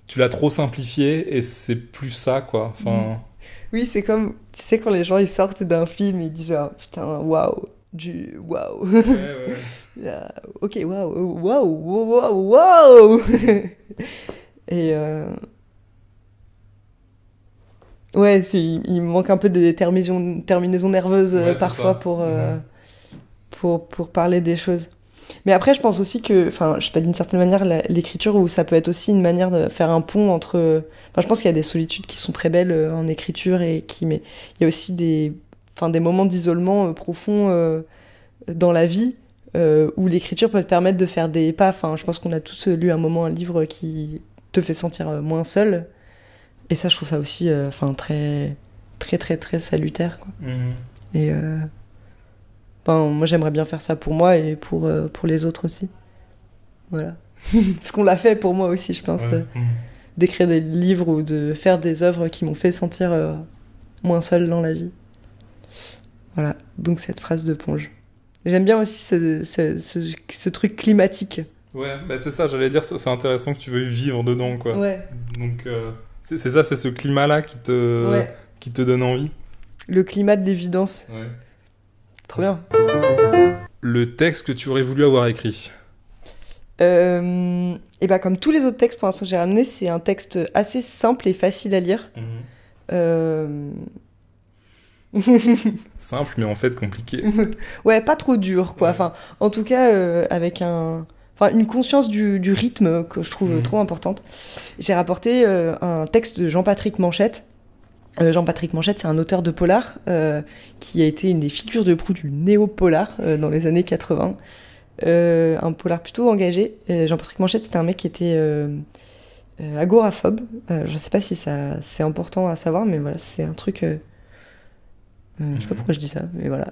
tu l'as trop simplifié et c'est plus ça, quoi. Oui, c'est comme, tu sais, quand les gens ils sortent d'un film et ils disent genre, putain, waouh, waouh. Ouais. Ok, waouh. Et ouais, il manque un peu de terminaison nerveuse parfois pour parler des choses. Mais après, je pense aussi que, je sais pas, d'une certaine manière, l'écriture, où ça peut être aussi une manière de faire un pont entre... je pense qu'il y a des solitudes qui sont très belles en écriture, mais il y a aussi des moments d'isolement profond dans la vie, où l'écriture peut te permettre de faire des pas. Je pense qu'on a tous lu un moment un livre qui te fait sentir moins seul. Et ça, je trouve ça aussi très, très, très, très salutaire, quoi. Et... moi, j'aimerais bien faire ça pour on et pour les autres aussi. Voilà. Parce qu'on l'a fait pour moi aussi, je pense. D'écrire des livres ou de faire des œuvres qui m'ont fait sentir moins seule dans la vie. Voilà. Donc, cette phrase de Ponge. J'aime bien aussi ce truc climatique. Ouais, c'est ça, j'allais dire, c'est intéressant que tu veuilles vivre dedans, quoi. Ouais. Donc, c'est ça, c'est ce climat-là qui te donne envie. Le climat de l'évidence. Ouais. Trop bien. Le texte que tu aurais voulu avoir écrit? Et comme tous les autres textes pour l'instant que j'ai ramenés, c'est un texte assez simple et facile à lire. Simple, mais en fait compliqué. Ouais, pas trop dur, quoi. Ouais. En tout cas, avec une conscience du rythme que je trouve trop importante. J'ai rapporté un texte de Jean-Patrick Manchette. Jean-Patrick Manchette, c'est un auteur de polar qui a été une des figures de proue du néo-polar dans les années 80. Un polar plutôt engagé. Jean-Patrick Manchette, c'était un mec qui était agoraphobe. Je ne sais pas si c'est important à savoir, mais voilà, c'est un truc... je ne sais pas pourquoi je dis ça, mais voilà.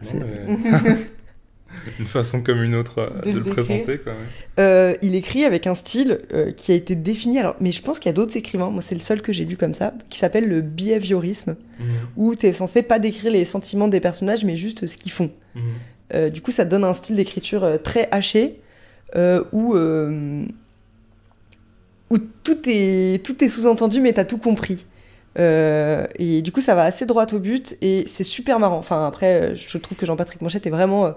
Une façon comme une autre de le présenter, quand même. Il écrit avec un style qui a été défini, mais je pense qu'il y a d'autres écrivains, moi c'est le seul que j'ai lu comme ça, qui s'appelle le behaviorisme, où tu es censé pas décrire les sentiments des personnages, mais juste ce qu'ils font. Du coup, ça donne un style d'écriture très haché, où tout est sous-entendu, mais t'as tout compris. Et du coup, ça va assez droit au but, et c'est super marrant. Après, je trouve que Jean-Patrick Manchette est vraiment...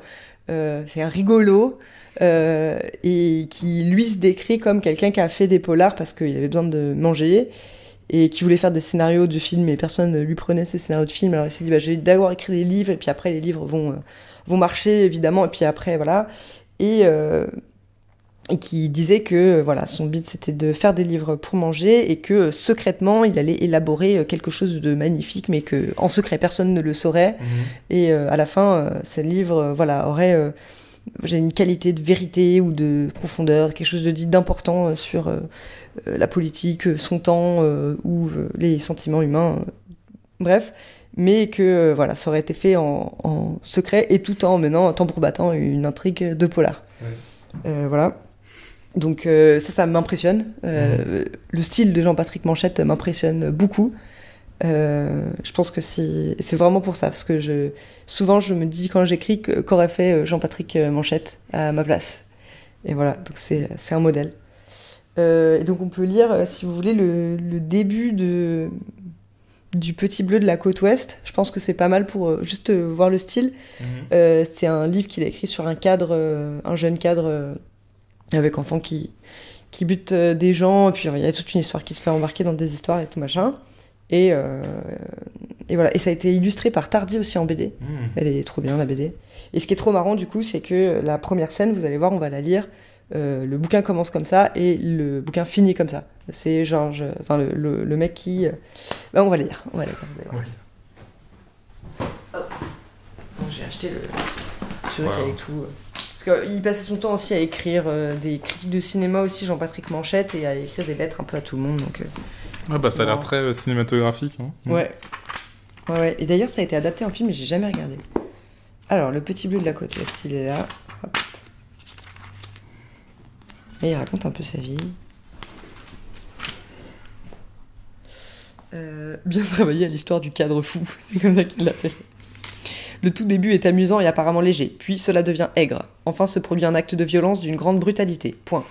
c'est un rigolo, et qui, lui, se décrit comme quelqu'un qui a fait des polars parce qu'il avait besoin de manger, et qui voulait faire des scénarios de films, et personne ne lui prenait ces scénarios de films. Alors il s'est dit, je vais d'abord écrire des livres, et puis après, les livres vont marcher, évidemment, et puis après, voilà. Et qui disait que son but c'était de faire des livres pour manger, et que secrètement il allait élaborer quelque chose de magnifique, mais que en secret personne ne le saurait. Et à la fin ces livres auraient une qualité de vérité ou de profondeur, quelque chose de dit d'important sur la politique, son temps ou les sentiments humains, bref, mais que ça aurait été fait en secret, et tout en menant tambour battant une intrigue de polar. Voilà. Donc ça m'impressionne. Le style de Jean-Patrick Manchette m'impressionne beaucoup. Je pense que c'est vraiment pour ça, parce que souvent je me dis quand j'écris qu'aurait fait Jean-Patrick Manchette à ma place. Et voilà, donc c'est un modèle. Et donc on peut lire, si vous voulez, le début du Petit Bleu de la côte ouest. Je pense que c'est pas mal pour juste voir le style. C'est un livre qu'il a écrit sur un jeune cadre avec enfant qui bute des gens. Et puis il y a toute une histoire qui se fait embarquer dans des histoires et tout machin. Et voilà. Et ça a été illustré par Tardy aussi en BD. Elle est trop bien, la BD. Et ce qui est trop marrant, du coup, c'est que la première scène, vous allez voir, on va la lire. Le bouquin commence comme ça et le bouquin finit comme ça. C'est Georges, enfin le mec qui. On va le lire. On va le lire, vous allez voir. Oh. Bon, j'ai acheté le truc avec tout. Parce qu'il passait son temps aussi à écrire des critiques de cinéma aussi, Jean-Patrick Manchette, et à écrire des lettres un peu à tout le monde. Donc, ça a l'air très cinématographique. Hein. Ouais. Et d'ailleurs, ça a été adapté en film, mais j'ai jamais regardé. Alors, le Petit Bleu de la côte ouest, il est là. Hop. Et il raconte un peu sa vie. Bien travaillé à l'histoire du cadre fou, c'est comme ça qu'il l'appelle. Le tout début est amusant et apparemment léger, puis cela devient aigre. Enfin se produit un acte de violence d'une grande brutalité. Point.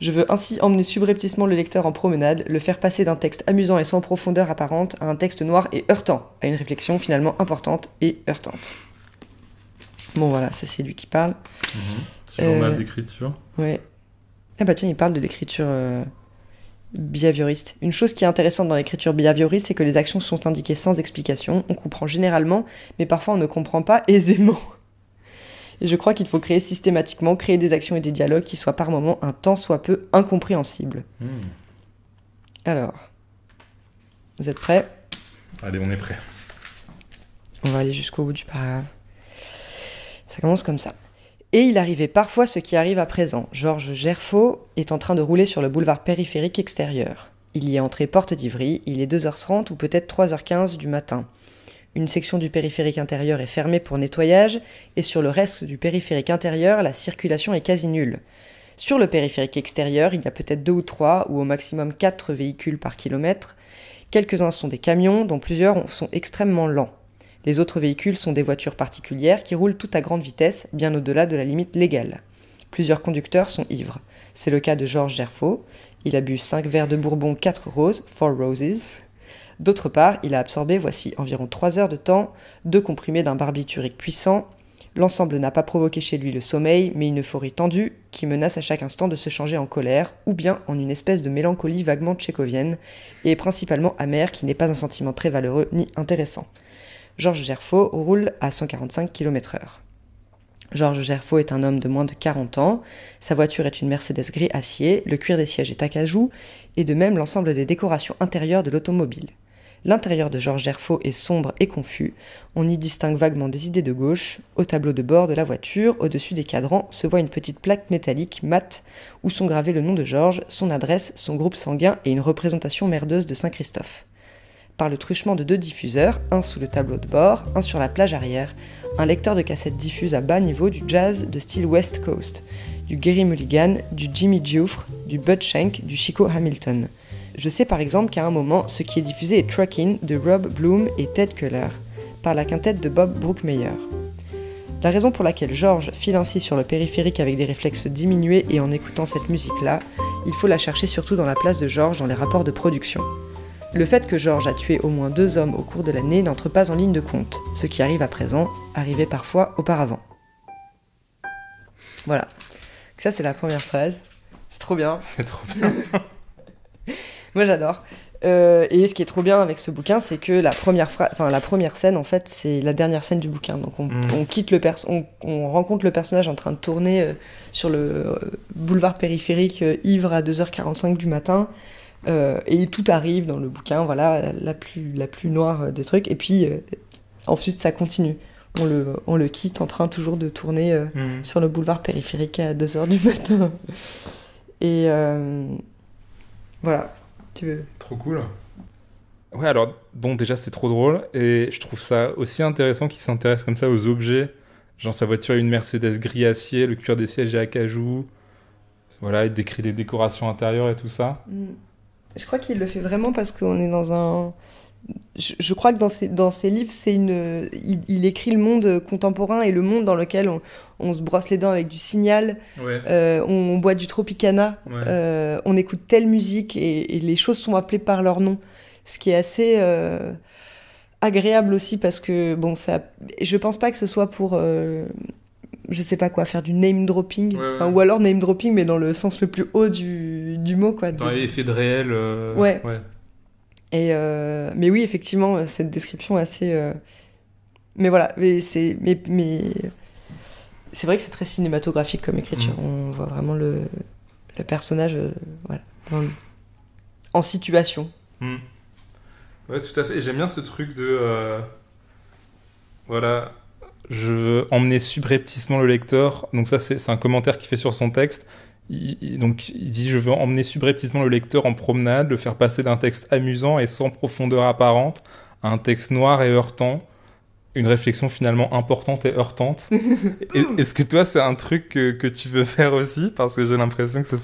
Je veux ainsi emmener subrepticement le lecteur en promenade, le faire passer d'un texte amusant et sans profondeur apparente à un texte noir et heurtant, à une réflexion finalement importante et heurtante. Bon voilà, ça c'est lui qui parle. Journal d'écriture. Ouais. Ah bah tiens, il parle de l'écriture behavioriste. Une chose qui est intéressante dans l'écriture behavioriste, c'est que les actions sont indiquées sans explication, on comprend généralement, mais parfois on ne comprend pas aisément. Et je crois qu'il faut créer des actions et des dialogues qui soient par moments un tant soit peu incompréhensibles. Alors, vous êtes prêts ? Allez, on est prêts. On va aller jusqu'au bout du paragraphe. Ça commence comme ça. Et il arrivait parfois ce qui arrive à présent. Georges Gerfaux est en train de rouler sur le boulevard périphérique extérieur. Il y est entré porte d'Ivry, il est 2h30 ou peut-être 3h15 du matin. Une section du périphérique intérieur est fermée pour nettoyage, et sur le reste du périphérique intérieur, la circulation est quasi nulle. Sur le périphérique extérieur, il y a peut-être 2 ou 3, ou au maximum 4 véhicules par kilomètre. Quelques-uns sont des camions, dont plusieurs sont extrêmement lents. Les autres véhicules sont des voitures particulières qui roulent toutes à grande vitesse, bien au-delà de la limite légale. Plusieurs conducteurs sont ivres. C'est le cas de Georges Gerfaux. Il a bu 5 verres de bourbon 4 roses, 4 roses. D'autre part, il a absorbé, voici, environ 3 heures de temps, 2 comprimés d'un barbiturique puissant. L'ensemble n'a pas provoqué chez lui le sommeil, mais une euphorie tendue qui menace à chaque instant de se changer en colère, ou bien en une espèce de mélancolie vaguement tchécovienne, et principalement amère qui n'est pas un sentiment très valeureux ni intéressant. Georges Gerfaux roule à 145 km/h. Georges Gerfaux est un homme de moins de 40 ans, sa voiture est une Mercedes gris acier, le cuir des sièges est acajou, et de même l'ensemble des décorations intérieures de l'automobile. L'intérieur de Georges Gerfaux est sombre et confus, on y distingue vaguement des idées de gauche. Au tableau de bord de la voiture, au-dessus des cadrans, se voit une petite plaque métallique mate où sont gravés le nom de Georges, son adresse, son groupe sanguin et une représentation merdeuse de Saint-Christophe. Par le truchement de 2 diffuseurs, un sous le tableau de bord, un sur la plage arrière, un lecteur de cassette diffuse à bas niveau du jazz de style West Coast, du Gerry Mulligan, du Jimmy Giuffre, du Bud Shank, du Chico Hamilton. Je sais par exemple qu'à un moment, ce qui est diffusé est Truckin' de Rob Bloom et Ted Keller, par la quintette de Bob Brookmeyer. La raison pour laquelle Georges file ainsi sur le périphérique avec des réflexes diminués et en écoutant cette musique-là, il faut la chercher surtout dans la place de Georges dans les rapports de production. Le fait que Georges a tué au moins 2 hommes au cours de l'année n'entre pas en ligne de compte. Ce qui arrive à présent arrivait parfois auparavant. Voilà. Ça, c'est la première phrase. C'est trop bien. C'est trop bien. Moi, j'adore. Et ce qui est trop bien avec ce bouquin, c'est que la première scène, en fait, c'est la dernière scène du bouquin. Donc, on quitte on rencontre le personnage en train de tourner sur le boulevard périphérique, ivre à 2h45 du matin. Et tout arrive dans le bouquin, voilà, la plus noire des trucs. Et puis, ensuite, ça continue. On le quitte en train toujours de tourner sur le boulevard périphérique à 2h du matin. Et voilà, tu veux... Trop cool. Ouais, alors, bon, déjà, c'est trop drôle. Et je trouve ça aussi intéressant qu'il s'intéresse comme ça aux objets. Genre, sa voiture a une Mercedes gris acier, le cuir des sièges est acajou. Voilà, il décrit des décorations intérieures et tout ça. Je crois qu'il le fait vraiment parce qu'on est dans je crois que dans ses livres, il écrit le monde contemporain et le monde dans lequel on se brosse les dents avec du Signal, on boit du Tropicana, on écoute telle musique et les choses sont appelées par leur nom. Ce qui est assez agréable aussi parce que, bon, je pense pas que ce soit pour, je sais pas quoi, faire du name dropping, ou alors name dropping, mais dans le sens le plus haut du mot, quoi. Dans l'effet de réel. Ouais. Mais oui, effectivement, cette description est assez. Mais voilà, mais c'est vrai que c'est très cinématographique comme écriture. On voit vraiment le personnage, en situation. Ouais, tout à fait. Et j'aime bien ce truc de... voilà, je veux emmener subrepticement le lecteur. Donc ça, c'est un commentaire qu'il fait sur son texte. Donc il dit « Je veux emmener subrepticement le lecteur en promenade, le faire passer d'un texte amusant et sans profondeur apparente à un texte noir et heurtant. Une réflexion finalement importante et heurtante. » Est-ce que toi, c'est un truc que tu veux faire aussi? Parce que j'ai l'impression que c'est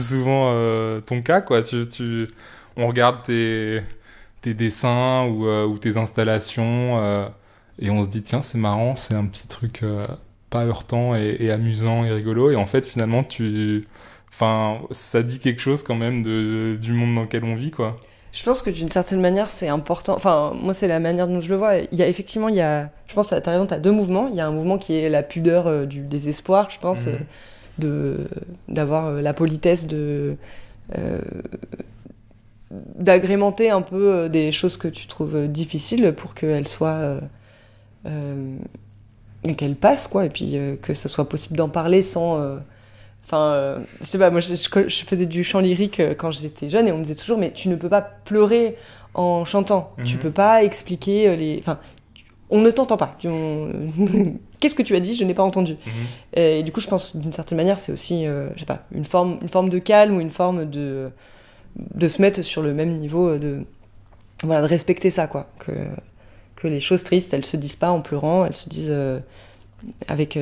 souvent ton cas, quoi. On regarde tes dessins ou tes installations et on se dit tiens, c'est marrant, c'est un petit truc pas heurtant et amusant et rigolo, et en fait finalement ça dit quelque chose quand même du monde dans lequel on vit, quoi. Je pense que d'une certaine manière c'est important, enfin moi c'est la manière dont je le vois. Il y a effectivement, je pense que t'as raison, t'as deux mouvements. Il y a un mouvement qui est la pudeur du désespoir, je pense, d'avoir la politesse d'agrémenter un peu des choses que tu trouves difficiles pour qu'elles soient et qu'elles passent, quoi, et puis que ça soit possible d'en parler sans je sais pas, moi je faisais du chant lyrique quand j'étais jeune et on me disait toujours mais tu ne peux pas pleurer en chantant, tu peux pas expliquer on ne t'entend pas, qu'est-ce que tu as dit, je n'ai pas entendu. Et du coup je pense d'une certaine manière c'est aussi je sais pas, une forme de calme ou une forme de se mettre sur le même niveau, de respecter ça, quoi, que les choses tristes elles se disent pas en pleurant, elles se disent avec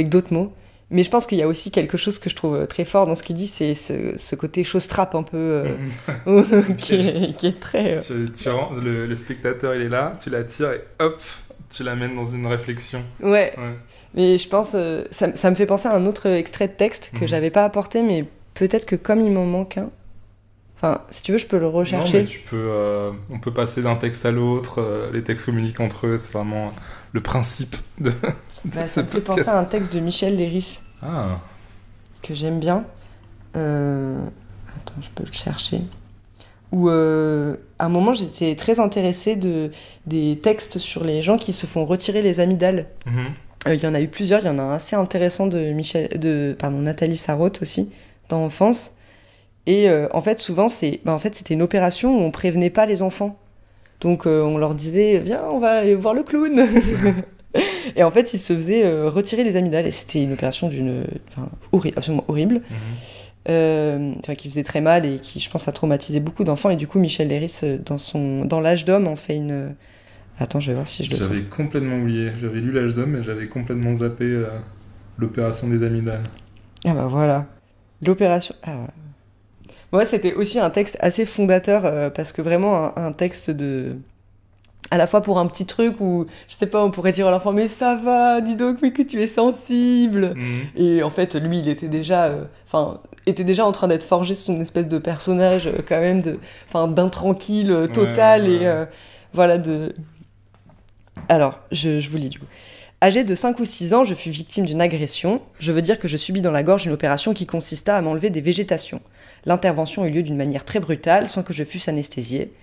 d'autres mots. Mais je pense qu'il y a aussi quelque chose que je trouve très fort dans ce qu'il dit, c'est ce côté chose-trappe un peu qui est très... Le spectateur il est là, tu l'attires et hop, tu l'amènes dans une réflexion. Ouais. Mais je pense, ça me fait penser à un autre extrait de texte que j'avais pas apporté, mais peut-être que comme il m'en manque un, enfin, si tu veux, je peux le rechercher. Non, mais on peut passer d'un texte à l'autre, les textes communiquent entre eux, c'est vraiment le principe de ça me fait penser à un texte de Michel Léris que j'aime bien. Attends, je peux le chercher. Où à un moment, j'étais très intéressée des textes sur les gens qui se font retirer les amygdales. Il y en a eu plusieurs, il y en a un assez intéressant de Nathalie Sarraute aussi, dans Enfance. Et en fait, souvent, c'était une opération où on prévenait pas les enfants. Donc on leur disait, viens, on va aller voir le clown. Et en fait, ils se faisaient retirer les amygdales. Et c'était une opération absolument horrible. Qui faisait très mal et qui, je pense, a traumatisé beaucoup d'enfants. Et du coup, Michel Léris, dans L'Âge d'homme, en fait une... Attends, je vais voir si je le trouve. J'avais complètement oublié. J'avais lu L'Âge d'homme, mais j'avais complètement zappé l'opération des amygdales. Ah bah voilà. L'opération... Ah voilà. Moi, c'était aussi un texte assez fondateur, parce que vraiment un texte à la fois pour un petit truc où, je sais pas, on pourrait dire à l'enfant, mais ça va, dis donc, mais que tu es sensible. Et en fait, lui, il était déjà en train d'être forgé son espèce de personnage, quand même, d'intranquille total, et Alors, je vous lis, du coup. Âgée de 5 ou 6 ans, je fus victime d'une agression. Je veux dire que je subis dans la gorge une opération qui consista à m'enlever des végétations. L'intervention eut lieu d'une manière très brutale, sans que je fusse anesthésiée.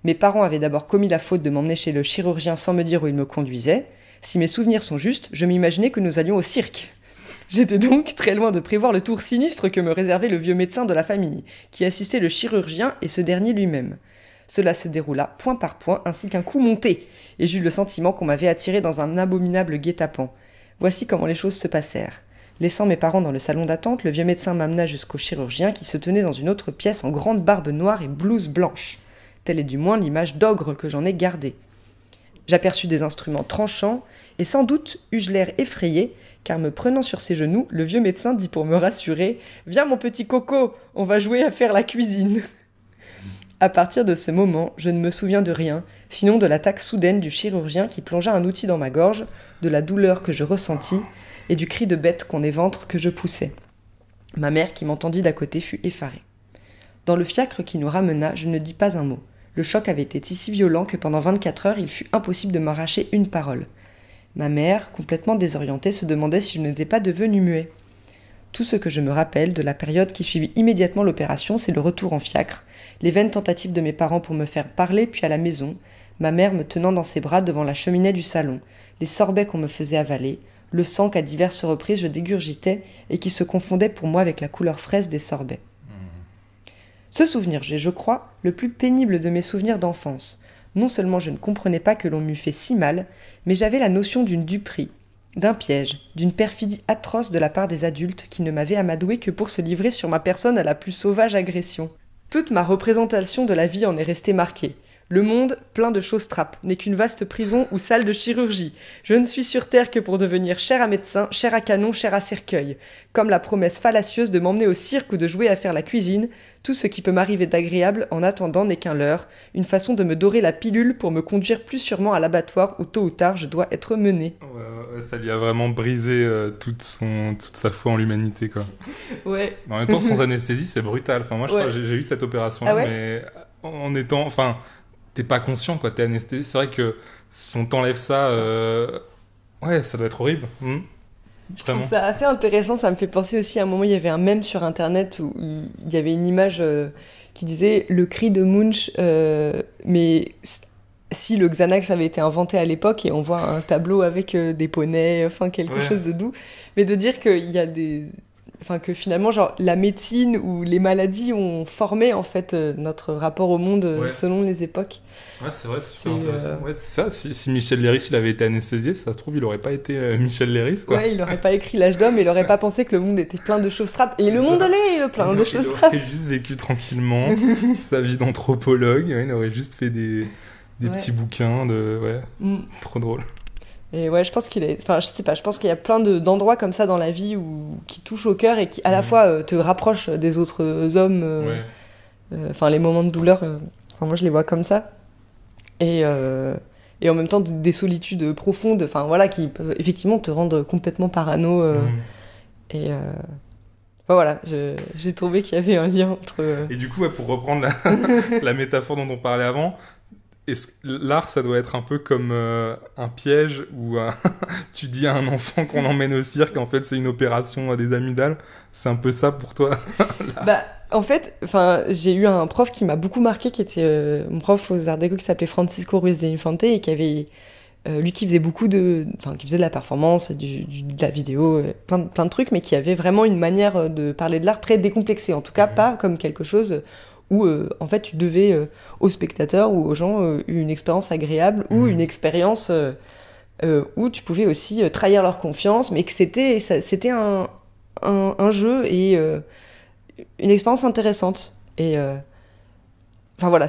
Mes parents avaient d'abord commis la faute de m'emmener chez le chirurgien sans me dire où il me conduisait. Si mes souvenirs sont justes, je m'imaginais que nous allions au cirque. J'étais donc très loin de prévoir le tour sinistre que me réservait le vieux médecin de la famille, qui assistait le chirurgien et ce dernier lui-même. Cela se déroula point par point, ainsi qu'un coup monté, et j'eus le sentiment qu'on m'avait attiré dans un abominable guet-apens. Voici comment les choses se passèrent. Laissant mes parents dans le salon d'attente, le vieux médecin m'amena jusqu'au chirurgien qui se tenait dans une autre pièce en grande barbe noire et blouse blanche. Telle est du moins l'image d'ogre que j'en ai gardée. J'aperçus des instruments tranchants, et sans doute eus-je l'air effrayé, car me prenant sur ses genoux, le vieux médecin dit pour me rassurer « Viens mon petit coco, on va jouer à faire la cuisine !» À partir de ce moment, je ne me souviens de rien, sinon de l'attaque soudaine du chirurgien qui plongea un outil dans ma gorge, de la douleur que je ressentis et du cri de bête qu'on éventre que je poussais. Ma mère, qui m'entendit d'à côté, fut effarée. Dans le fiacre qui nous ramena, je ne dis pas un mot. Le choc avait été si violent que pendant 24 heures, il fut impossible de m'arracher une parole. Ma mère, complètement désorientée, se demandait si je n'étais pas devenu muet. Tout ce que je me rappelle de la période qui suivit immédiatement l'opération, c'est le retour en fiacre, les vaines tentatives de mes parents pour me faire parler, puis à la maison, ma mère me tenant dans ses bras devant la cheminée du salon, les sorbets qu'on me faisait avaler, le sang qu'à diverses reprises je dégurgitais et qui se confondait pour moi avec la couleur fraise des sorbets. Ce souvenir est, je crois, le plus pénible de mes souvenirs d'enfance. Non seulement je ne comprenais pas que l'on m'eût fait si mal, mais j'avais la notion d'une duperie, d'un piège, d'une perfidie atroce de la part des adultes qui ne m'avaient amadoué que pour se livrer sur ma personne à la plus sauvage agression. Toute ma représentation de la vie en est restée marquée. Le monde, plein de choses trappes, n'est qu'une vaste prison ou salle de chirurgie. Je ne suis sur terre que pour devenir chair à médecin, chair à canon, chair à cercueil. Comme la promesse fallacieuse de m'emmener au cirque ou de jouer à faire la cuisine, tout ce qui peut m'arriver d'agréable en attendant n'est qu'un leurre, une façon de me dorer la pilule pour me conduire plus sûrement à l'abattoir où tôt ou tard je dois être menée. Ouais, ça lui a vraiment brisé toute sa foi en l'humanité, quoi. Ouais. Mais en même temps, sans anesthésie, c'est brutal. Enfin, moi, je crois que j'ai eu cette opération-là, mais en étant... Enfin, t'es pas conscient, quoi. T'es anesthésié. C'est vrai que si on t'enlève ça... Ouais, ça doit être horrible. Je trouve ça assez intéressant, ça me fait penser aussi à un moment, il y avait un mème sur internet où il y avait une image qui disait le cri de Munch, mais si le Xanax avait été inventé à l'époque et on voit un tableau avec des poneys, enfin quelque chose de doux, mais de dire qu'il y a des... Enfin, que finalement, genre, la médecine ou les maladies ont formé, en fait, notre rapport au monde selon les époques. Ouais, c'est vrai, c'est super intéressant. Ouais, c'est ça, si Michel Léris, il avait été anesthésié, ça se trouve, il aurait pas été Michel Léris, quoi. Ouais, il aurait pas écrit L'Âge d'Homme, il aurait pas pensé que le monde était plein de choses trappes. Et le monde l'est plein de choses trappes. Il aurait juste vécu tranquillement sa vie d'anthropologue, il aurait juste fait des petits bouquins de... trop drôle. Et ouais, je pense qu'il est... Enfin, je sais pas, je pense qu'il y a plein d'endroits comme ça dans la vie qui touchent au cœur et qui, à la fois, te rapprochent des autres hommes. Enfin, les moments de douleur, moi, je les vois comme ça. Et en même temps, des solitudes profondes, enfin, voilà, qui peuvent effectivement te rendre complètement parano. Et voilà, j'ai trouvé qu'il y avait un lien entre... Et du coup, pour reprendre la métaphore dont on parlait avant... L'art, ça doit être un peu comme un piège où tu dis à un enfant qu'on l'emmène au cirque, en fait c'est une opération des amygdales. C'est un peu ça pour toi? Bah, en fait, j'ai eu un prof qui m'a beaucoup marqué, qui était mon prof aux Arts Déco, qui s'appelait Francisco Ruiz de Infante, et qui avait lui qui faisait qui faisait de la performance, de la vidéo, plein de trucs, mais qui avait vraiment une manière de parler de l'art très décomplexée, en tout cas pas comme quelque chose où en fait tu devais aux spectateurs ou aux gens une expérience agréable ou une expérience où tu pouvais aussi trahir leur confiance, mais que c'était un jeu et une expérience intéressante. Et enfin voilà,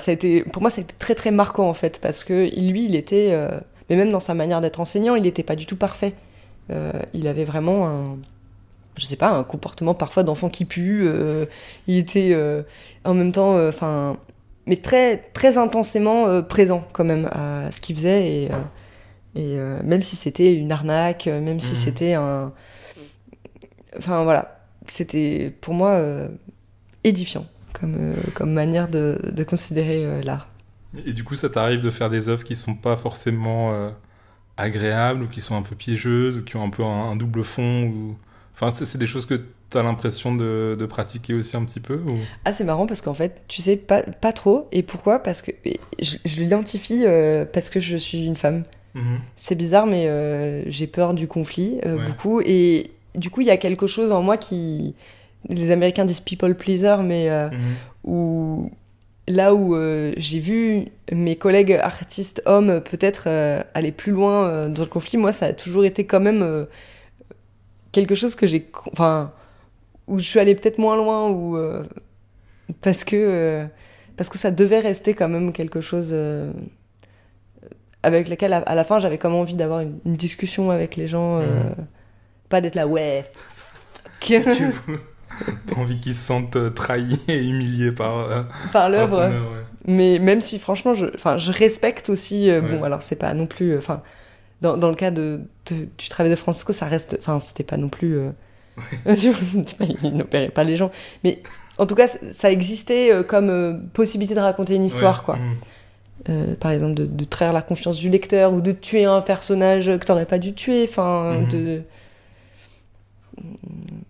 pour moi ça a été très très marquant en fait, parce que lui il était, mais même dans sa manière d'être enseignant, il n'était pas du tout parfait. Il avait vraiment un comportement parfois d'enfant qui pue, il était en même temps, mais très, très intensément présent quand même à ce qu'il faisait, et même si c'était une arnaque, même si c'était enfin voilà, c'était pour moi édifiant comme manière de considérer l'art. Et du coup, ça t'arrive de faire des œuvres qui sont pas forcément agréables, ou qui sont un peu piégeuses, ou qui ont un peu un double fond, ou... Enfin, c'est des choses que tu as l'impression de pratiquer aussi un petit peu, ou... Ah, c'est marrant parce qu'en fait, tu sais pas trop. Et pourquoi? Parce que je l'identifie parce que je suis une femme. C'est bizarre, mais j'ai peur du conflit, beaucoup. Et du coup, il y a quelque chose en moi qui... Les Américains disent people pleaser, mais là où j'ai vu mes collègues artistes hommes peut-être aller plus loin dans le conflit, moi, ça a toujours été quand même... quelque chose que où je suis allée peut-être moins loin, ou parce que ça devait rester quand même quelque chose avec lequel à la fin j'avais comme envie d'avoir une discussion avec les gens, pas d'être là T'as envie qu'ils se sentent trahis et humiliés par l'œuvre. Mais même si, franchement, je respecte aussi... Bon, alors, c'est pas non plus... Dans le cas du travail de Francisco, ça reste... Enfin, c'était pas non plus... tu vois, il n'opérait pas les gens. Mais en tout cas, ça existait comme possibilité de raconter une histoire, quoi. Par exemple, de trahir la confiance du lecteur ou de tuer un personnage que t'aurais pas dû tuer. Enfin,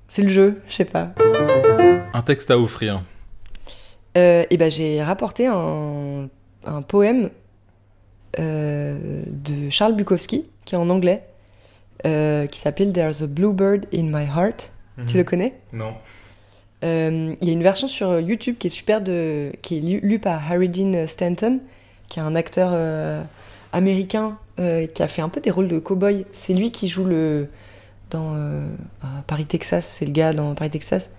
c'est le jeu, je sais pas. Un texte à offrir. Et ben, j'ai rapporté un poème de Charles Bukowski, qui est en anglais, qui s'appelle There's a Bluebird in My Heart. Tu le connais ? Non. Il y a une version sur YouTube qui est super, qui est lue par Harry Dean Stanton, qui est un acteur américain qui a fait un peu des rôles de cow-boy. C'est lui qui joue dans Paris, Texas. C'est le gars dans Paris, Texas.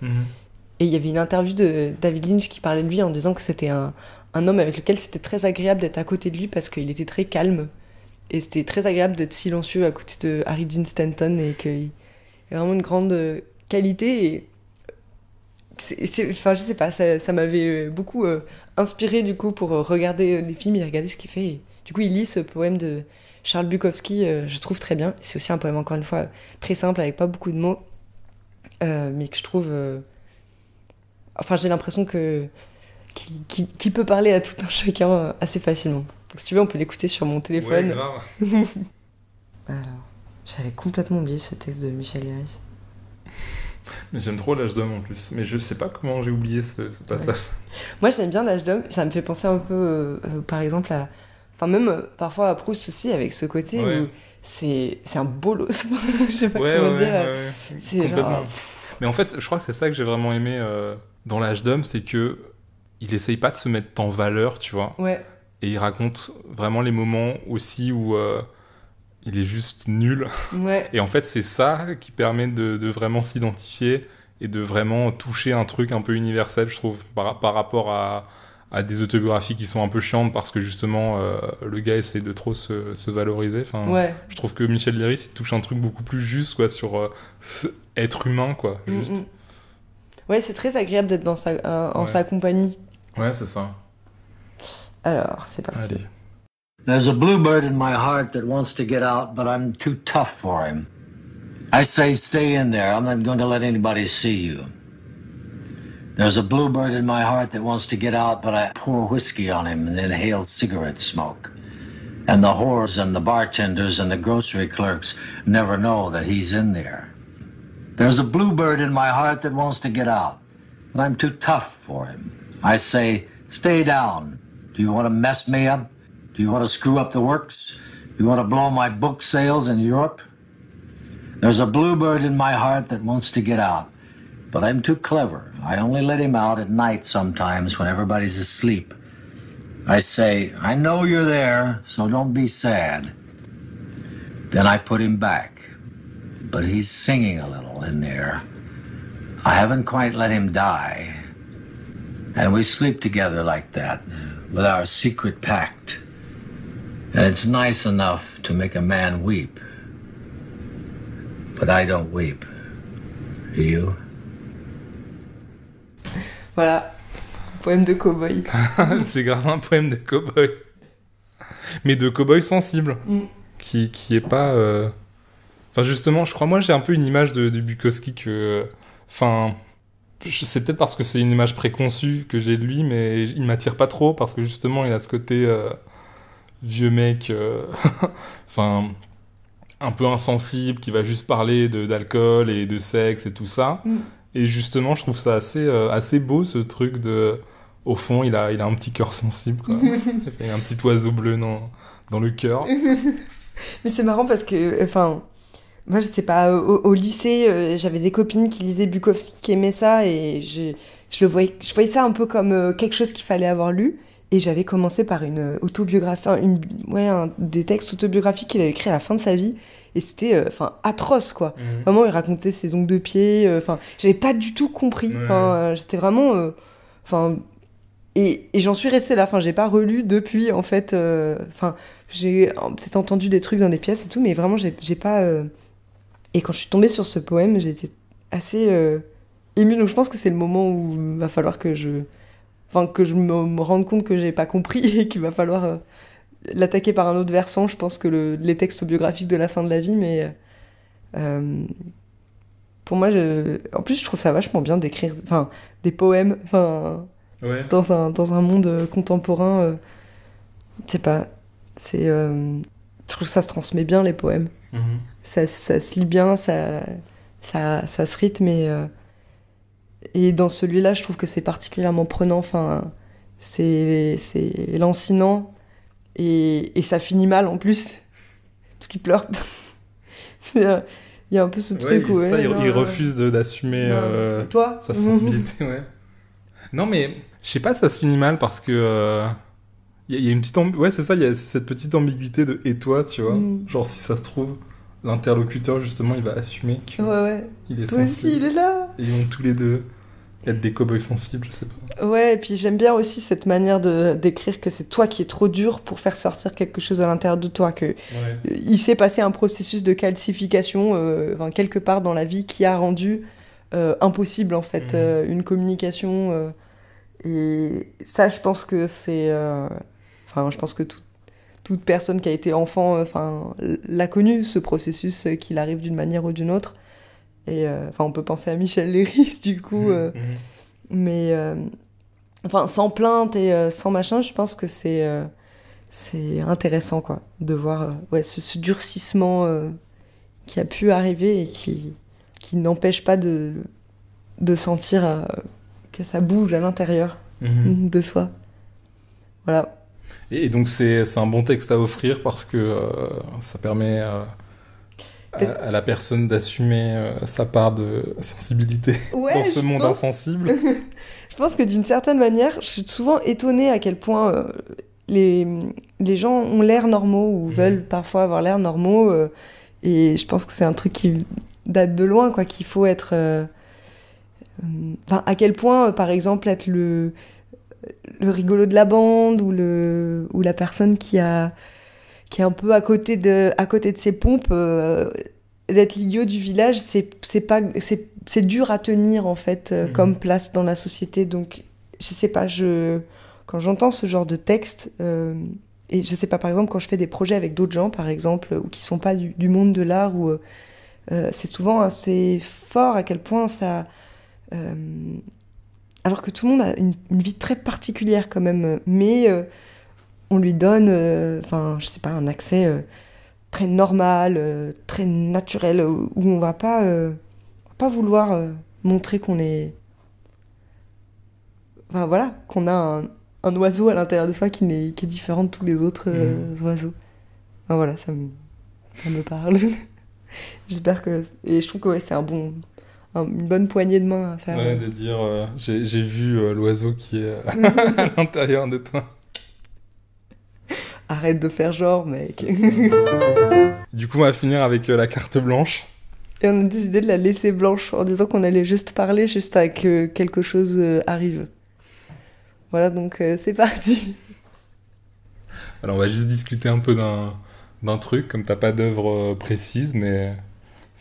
Et il y avait une interview de David Lynch qui parlait de lui en disant que c'était un homme avec lequel c'était très agréable d'être à côté de lui parce qu'il était très calme. Et c'était très agréable d'être silencieux à côté de Harry Dean Stanton et qu'il y a vraiment une grande qualité. Et enfin, je sais pas, ça m'avait beaucoup inspiré du coup pour regarder les films et regarder ce qu'il fait. Et, du coup, il lit ce poème de Charles Bukowski, je trouve très bien. C'est aussi un poème, encore une fois, très simple avec pas beaucoup de mots, mais que je trouve... Enfin, j'ai l'impression qu'il peut parler à tout un chacun assez facilement. Donc, si tu veux, on peut l'écouter sur mon téléphone. Ouais, grave. Alors, j'avais complètement oublié ce texte de Michel Léris. Mais j'aime trop l'âge d'homme en plus. Mais je sais pas comment j'ai oublié ce passage. Ouais. Moi, j'aime bien l'âge d'homme. Ça me fait penser un peu, par exemple, à... Enfin, même parfois à Proust aussi, avec ce côté où c'est un bolos. Je sais pas comment dire. Ouais. C'est complètement. Genre... Mais en fait, je crois que c'est ça que j'ai vraiment aimé dans l'âge d'homme, c'est que il essaye pas de se mettre en valeur, tu vois. Ouais. Et il raconte vraiment les moments aussi où il est juste nul. Ouais. Et en fait, c'est ça qui permet de vraiment s'identifier et de vraiment toucher un truc un peu universel, je trouve, par rapport à des autobiographies qui sont un peu chiantes parce que justement, le gars essaie de trop se valoriser. Enfin, je trouve que Michel Léris, il touche un truc beaucoup plus juste, quoi, sur être humain, quoi, juste. Ouais, c'est très agréable d'être dans sa compagnie. Ouais, c'est ça. Alors, c'est parti. Allez. There's a bluebird in my heart that wants to get out, but I'm too tough for him. I say stay in there. I'm not going to let anybody see you. There's a bluebird in my heart that wants to get out, but I pour whiskey on him and inhale cigarette smoke. And the whores and the bartenders and the grocery clerks never know that he's in there. There's a bluebird in my heart that wants to get out, but I'm too tough for him. I say, stay down. Do you want to mess me up? Do you want to screw up the works? Do you want to blow my book sales in Europe? There's a bluebird in my heart that wants to get out, but I'm too clever. I only let him out at night sometimes when everybody's asleep. I say, I know you're there, so don't be sad. Then I put him back, but he's singing a little in there. I haven't quite let him die. And we sleep together like that, with our secret pact. And it's nice enough to make a man weep. But I don't weep. Do you? Voilà, poème de cow-boy. C'est grave un poème de cow-boy. Mais de cow-boy sensible. Qui est pas... Enfin, justement, je crois, moi, j'ai un peu une image de Bukowski que... Enfin... C'est peut-être parce que c'est une image préconçue que j'ai de lui, mais il m'attire pas trop parce que justement il a ce côté vieux mec, enfin un peu insensible, qui va juste parler d'alcool et de sexe et tout ça. Et justement, je trouve ça assez beau, ce truc de, au fond, il a un petit cœur sensible, quoi. Il a un petit oiseau bleu dans le cœur. Mais c'est marrant parce que, enfin. Moi, je sais pas, au lycée, j'avais des copines qui lisaient Bukowski, qui aimaient ça, et je voyais ça un peu comme quelque chose qu'il fallait avoir lu. Et j'avais commencé par une autobiographie, des textes autobiographiques qu'il avait écrits à la fin de sa vie. Et c'était, atroce, quoi. Vraiment, il racontait ses ongles de pied. J'avais pas du tout compris. J'étais vraiment, et j'en suis restée là. J'ai pas relu depuis, en fait. J'ai peut-être entendu des trucs dans des pièces et tout, mais vraiment, j'ai pas. Et quand je suis tombée sur ce poème, j'ai été assez émue. Donc je pense que c'est le moment où il va falloir que je enfin que je me rende compte que j'ai pas compris et qu'il va falloir l'attaquer par un autre versant. Je pense que les textes biographiques de la fin de la vie, mais pour moi, en plus, je trouve ça vachement bien d'écrire, enfin, des poèmes, enfin, dans un monde contemporain. Je sais pas, je trouve que ça se transmet bien les poèmes. Ça se lit bien, ça se rythme et dans celui-là, je trouve que c'est particulièrement prenant. Enfin, c'est lancinant et ça finit mal en plus parce qu'il pleure. Il y a un peu ce truc où il refuse d'assumer sa sensibilité. Ouais. Non, mais je sais pas, ça se finit mal parce que il y a une petite c'est ça, il y a cette petite ambiguïté de et toi, tu vois. Genre si ça se trouve, l'interlocuteur justement, il va assumer que il est toi sensible. aussi, il est là. Et ils vont tous les deux être des cow-boys sensibles, je sais pas. Ouais, et puis j'aime bien aussi cette manière d'écrire que c'est toi qui es trop dur pour faire sortir quelque chose à l'intérieur de toi, que il s'est passé un processus de calcification quelque part dans la vie qui a rendu impossible en fait une communication et ça je pense que c'est je pense que toute personne qui a été enfant l'a connu ce processus qu'il arrive d'une manière ou d'une autre. Et on peut penser à Michel Léris du coup mais sans plainte et sans machin, je pense que c'est intéressant quoi de voir ce durcissement qui a pu arriver et qui n'empêche pas de sentir que ça bouge à l'intérieur de soi. Voilà. Et donc c'est un bon texte à offrir parce que ça permet à la personne d'assumer sa part de sensibilité dans ce monde insensible. Je pense que d'une certaine manière, je suis souvent étonnée à quel point les gens ont l'air normaux ou veulent parfois avoir l'air normaux. Et je pense que c'est un truc qui date de loin, quoi, qu'il faut être... à quel point, par exemple, être le rigolo de la bande ou la personne qui est un peu à côté de ses pompes, d'être l'idiot du village, c'est dur à tenir en fait comme place dans la société. Donc je sais pas, quand j'entends ce genre de texte et je sais pas, par exemple quand je fais des projets avec d'autres gens par exemple ou qui sont pas du monde de l'art, ou c'est souvent assez fort à quel point ça alors que tout le monde a une vie très particulière quand même, mais on lui donne, je sais pas, un accès très normal, très naturel, où on va pas vouloir montrer qu'on est... qu'on a un oiseau à l'intérieur de soi qui est différent de tous les autres oiseaux. Ça me parle. J'espère que... Et je trouve que c'est une bonne poignée de main à faire. Ouais, de dire j'ai vu l'oiseau qui est à l'intérieur de toi. Arrête de faire genre, mec. Du coup, on va finir avec la carte blanche. Et on a décidé de la laisser blanche en disant qu'on allait juste parler juste à que quelque chose arrive. Voilà, donc c'est parti. Alors, on va juste discuter un peu d'un truc, comme t'as pas d'œuvre précise, mais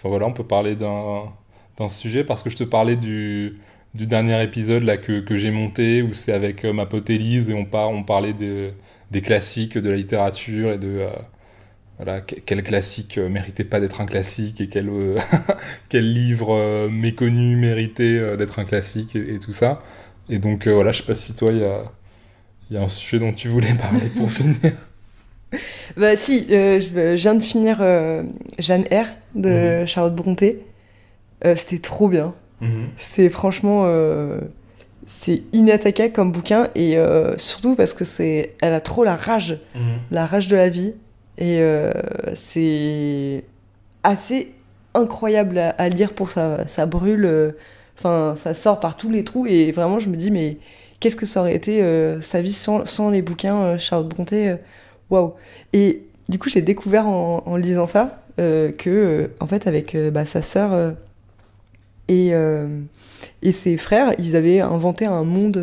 on peut parler d'un sujet, parce que je te parlais du dernier épisode là que j'ai monté, où c'est avec ma pote Élise, et on parlait des classiques de la littérature et de quel classique méritait pas d'être un classique et quel livre méconnu méritait d'être un classique et tout ça. Et donc je sais pas si toi il y a un sujet dont tu voulais parler pour finir. Bah si, je viens de finir Jeanne R de Charlotte Brontë. C'était trop bien. C'est franchement c'est inattaquable comme bouquin, et surtout parce que elle a trop la rage de la vie, et c'est assez incroyable à lire pour ça brûle, ça sort par tous les trous, et vraiment je me dis mais qu'est-ce que ça aurait été sa vie sans les bouquins Charlotte Brontë, waouh. Et du coup j'ai découvert en lisant ça que en fait avec sa sœur et ses frères, ils avaient inventé un monde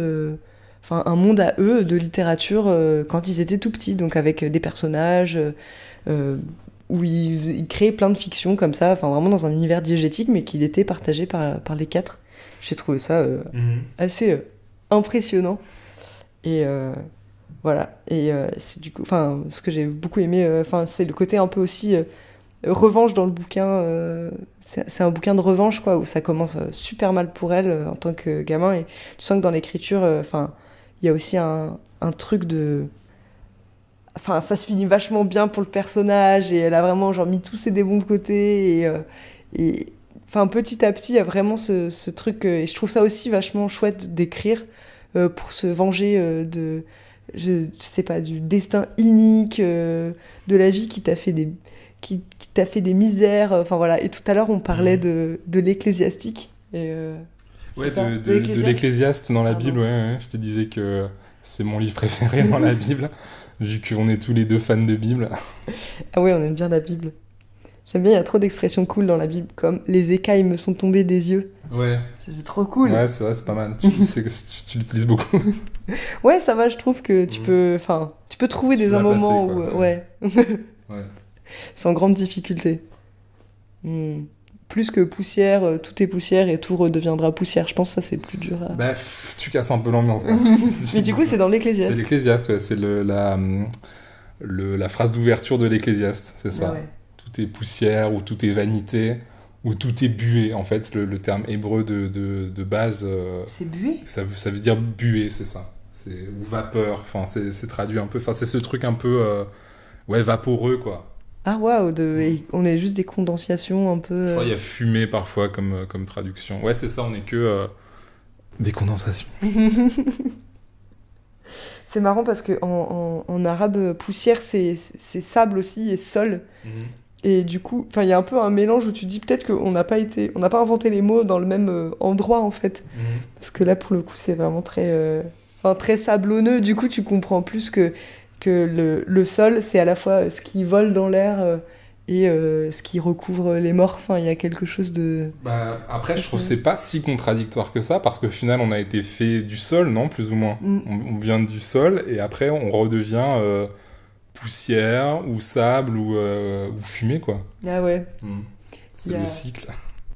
à eux de littérature quand ils étaient tout petits, donc avec des personnages où ils créaient plein de fictions comme ça, vraiment dans un univers diégétique, mais qui était partagé par les quatre. J'ai trouvé ça assez impressionnant. Et voilà. Et c'est du coup, enfin, ce que j'ai beaucoup aimé, enfin, c'est le côté un peu aussi revanche dans le bouquin. C'est un bouquin de revanche, quoi, où ça commence super mal pour elle en tant que gamin. Et tu sens que dans l'écriture, enfin, il y a aussi un truc de. Enfin, ça se finit vachement bien pour le personnage et elle a vraiment genre mis tous ses démons de côté et enfin petit à petit il y a vraiment ce truc et je trouve ça aussi vachement chouette d'écrire pour se venger je sais pas du destin inique de la vie qui t'a fait qui t'a fait des misères enfin voilà et tout à l'heure on parlait de l'Ecclésiastique et ouais de l'Ecclésiaste dans la Bible ouais, je te disais que c'est mon livre préféré dans la Bible. Vu qu'on est tous les deux fans de Bible. Ah ouais, on aime bien la Bible. J'aime bien, il y a trop d'expressions cool dans la Bible, comme « les écailles me sont tombées des yeux ». Ouais. C'est trop cool. Ouais, c'est vrai, c'est pas mal. Tu l'utilises beaucoup. Ouais, ça va, je trouve que tu peux trouver des moments où... Ouais. Ouais. Sans grande difficulté. Plus que poussière, tout est poussière et tout redeviendra poussière. Je pense que ça, c'est plus dur à... Bah, tu casses un peu l'ambiance. Mais du coup, c'est dans l'Ecclésiaste. C'est l'Ecclésiaste, ouais. C'est la phrase d'ouverture de l'Ecclésiaste, c'est ça. Ouais. Tout est poussière, ou tout est vanité, ou tout est buée. En fait, le terme hébreu de base... c'est buée ça veut dire buée, c'est ça. Ou vapeur, enfin, c'est traduit un peu... Enfin, c'est ce truc un peu... ouais, vaporeux, quoi. Ah waouh, on est juste des condensations un peu... Je crois qu'il y a fumée parfois comme traduction. Ouais, c'est ça, on est que des condensations. C'est marrant parce qu'en arabe, poussière, c'est sable aussi et sol. Et du coup, il y a un peu un mélange où tu dis peut-être qu'on n'a pas inventé les mots dans le même endroit en fait. Parce que là, pour le coup, c'est vraiment très sablonneux. Du coup, tu comprends plus que le sol, c'est à la fois ce qui vole dans l'air et ce qui recouvre les morts. Enfin, il y a quelque chose de... Bah, après, je trouve que c'est pas si contradictoire que ça, parce qu'au final, on a été fait du sol, non? Plus ou moins. On vient du sol, et après, on redevient poussière, ou sable, ou fumée, quoi. Ah ouais. C'est le cycle.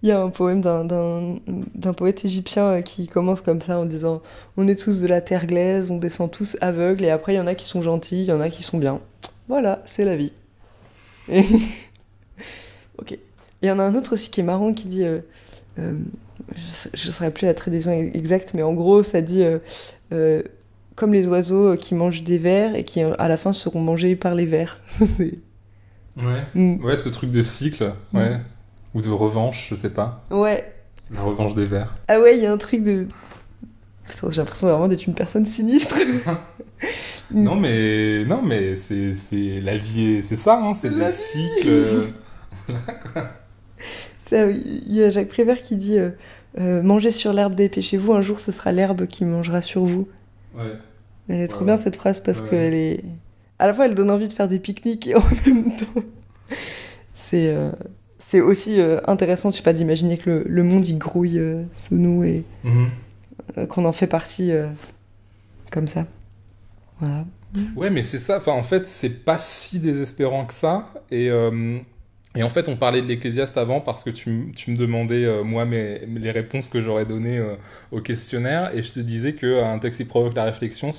Il y a un poème d'un poète égyptien qui commence comme ça en disant « On est tous de la terre glaise, on descend tous aveugles, et après il y en a qui sont gentils, il y en a qui sont bien. Voilà, c'est la vie. » Ok. Et il y en a un autre aussi qui est marrant qui dit je ne saurais plus la traduction exacte, mais en gros ça dit comme les oiseaux qui mangent des vers et qui à la fin seront mangés par les vers. Ouais, ce truc de cycle, ouais. Ou de revanche, je sais pas. Ouais. La revanche des vers. Ah ouais, il y a un truc de... Putain, j'ai l'impression vraiment d'être une personne sinistre. non, mais c'est la vie, c'est ça, hein, c'est le cycle. Il y a Jacques Prévert qui dit mangez sur l'herbe, dépêchez-vous, un jour ce sera l'herbe qui mangera sur vous. Ouais. Elle est trop bien cette phrase parce qu'elle est... À la fois, elle donne envie de faire des pique-niques et en même temps... C'est aussi intéressant, je sais pas, d'imaginer que le monde il grouille sous nous et qu'on en fait partie comme ça. Voilà. Ouais, mais c'est ça. Enfin, en fait, c'est pas si désespérant que ça. Et en fait, on parlait de l'Ecclésiaste avant parce que tu me demandais, moi, les réponses que j'aurais données au questionnaire. Et je te disais qu'un texte qui provoque la réflexion,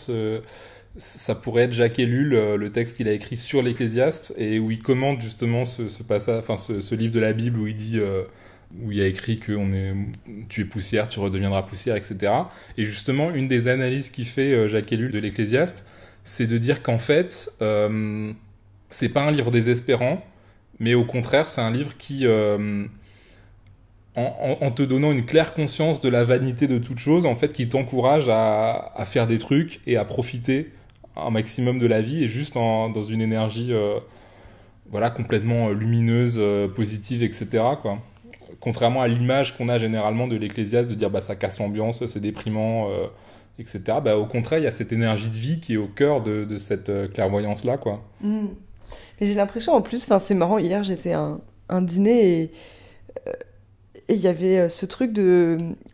ça pourrait être Jacques Ellul, le texte qu'il a écrit sur l'Ecclésiaste, et où il commente justement ce passage, enfin ce livre de la Bible où il dit, où il y a écrit que tu es poussière, tu redeviendras poussière, etc. Et justement, une des analyses qu'il fait Jacques Ellul de l'Ecclésiaste, c'est de dire qu'en fait, c'est pas un livre désespérant, mais au contraire, c'est un livre qui, en te donnant une claire conscience de la vanité de toute chose, en fait, qui t'encourage à faire des trucs et à profiter un maximum de la vie et juste dans une énergie voilà, complètement lumineuse, positive, etc. quoi. Contrairement à l'image qu'on a généralement de l'Ecclésiaste, de dire bah, ça casse l'ambiance, c'est déprimant, etc. Bah, au contraire, il y a cette énergie de vie qui est au cœur de cette clairvoyance-là. Quoi. Mais j'ai l'impression en plus, c'est marrant, hier j'étais à un dîner et il y avait ce truc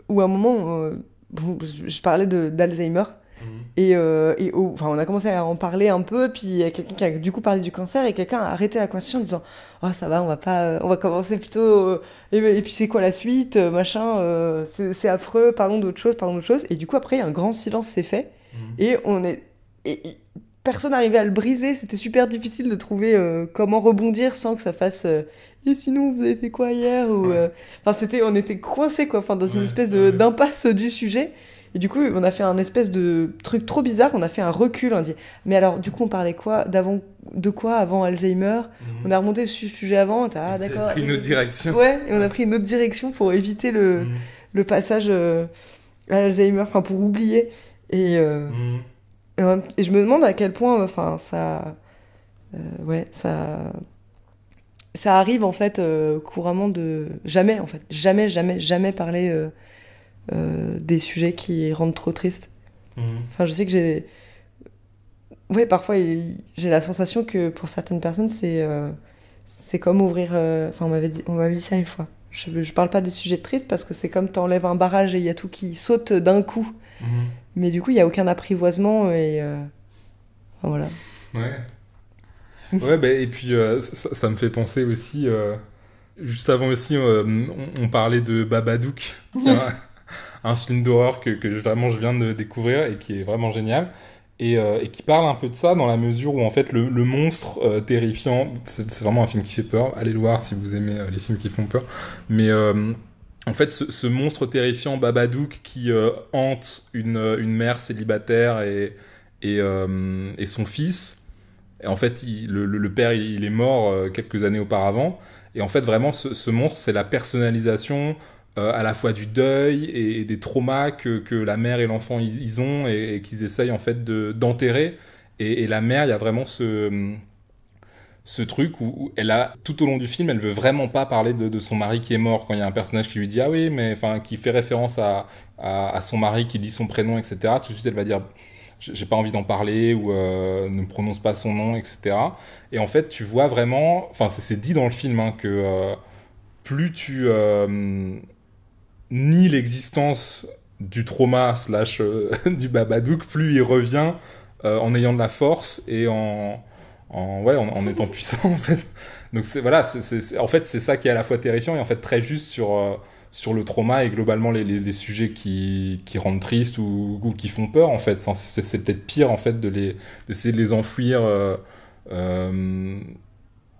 où à un moment, je parlais d'Alzheimer. Enfin, on a commencé à en parler un peu, puis il y a quelqu'un qui a du coup parlé du cancer, et quelqu'un a arrêté la conversation en disant « Oh, ça va, on va commencer plutôt... et puis c'est quoi la suite, machin, c'est affreux, parlons d'autre chose. » Et du coup, après, un grand silence s'est fait, et personne n'arrivait à le briser, c'était super difficile de trouver comment rebondir sans que ça fasse et sinon, vous avez fait quoi hier ou, Enfin, on était coincés, quoi, enfin, dans une espèce d'impasse du sujet. Et du coup, on a fait un espèce de truc trop bizarre, on a fait un recul, on a dit, mais alors, du coup, on parlait de quoi avant Alzheimer? On a remonté ce sujet avant, d'accord. On a pris une autre direction. Ouais, et on a pris une autre direction pour éviter le passage à Alzheimer, enfin, pour oublier. Et je me demande à quel point, enfin, ça arrive, en fait, couramment de... Jamais, en fait. Jamais parler... des sujets qui rendent trop triste. Enfin, je sais que parfois j'ai la sensation que pour certaines personnes c'est comme ouvrir enfin on m'avait dit ça une fois. Je parle pas des sujets tristes parce que c'est comme t'enlèves un barrage et il y a tout qui saute d'un coup. Mais du coup il y a aucun apprivoisement et enfin, voilà. Et puis ça me fait penser aussi juste avant aussi on parlait de Babadook. Un film d'horreur que vraiment je viens de découvrir et qui est vraiment génial et qui parle un peu de ça dans la mesure où en fait le monstre terrifiant, c'est vraiment un film qui fait peur, allez le voir si vous aimez les films qui font peur, mais en fait ce monstre terrifiant Babadook qui hante une mère célibataire et son fils, et en fait le père il est mort quelques années auparavant, et en fait vraiment ce monstre c'est la personnalisation à la fois du deuil et des traumas que la mère et l'enfant ils ont et qu'ils essayent en fait d'enterrer. Et la mère, il y a vraiment ce truc où elle a, tout au long du film, elle veut vraiment pas parler de son mari qui est mort. Quand il y a un personnage qui lui dit « Ah oui, mais enfin, qui fait référence à son mari, qui dit son prénom, etc. » Tout de suite, elle va dire « J'ai pas envie d'en parler » ou ne prononce pas son nom, etc. Et en fait, tu vois vraiment... Enfin, c'est dit dans le film hein, que plus tu... ni l'existence du trauma / du Babadook, plus il revient en ayant de la force et en étant puissant en fait. Donc en fait c'est ça qui est à la fois terrifiant et en fait très juste sur le trauma et globalement les sujets qui rendent tristes ou qui font peur en fait. C'est peut-être pire en fait d'essayer de les enfouir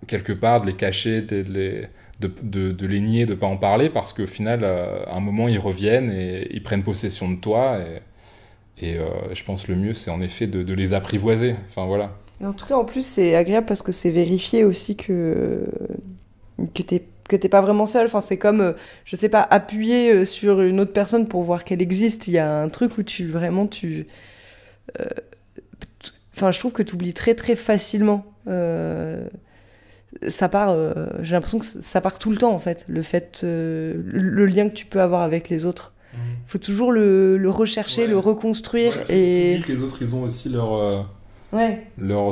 quelque part, de les cacher, de les nier, de pas en parler, parce qu'au final, à un moment, ils reviennent et ils prennent possession de toi. Et je pense le mieux, c'est en effet de les apprivoiser. Enfin, voilà. Et en tout cas, en plus, c'est agréable parce que c'est vérifié aussi que t'es pas vraiment seul. Enfin, c'est comme, je sais pas, appuyer sur une autre personne pour voir qu'elle existe. Il y a un truc où enfin, je trouve que t'oublies très, très facilement. Ça part, j'ai l'impression que ça part tout le temps en fait, le lien que tu peux avoir avec les autres. Il faut toujours le rechercher, le reconstruire. Tu dis que les autres ils ont aussi leur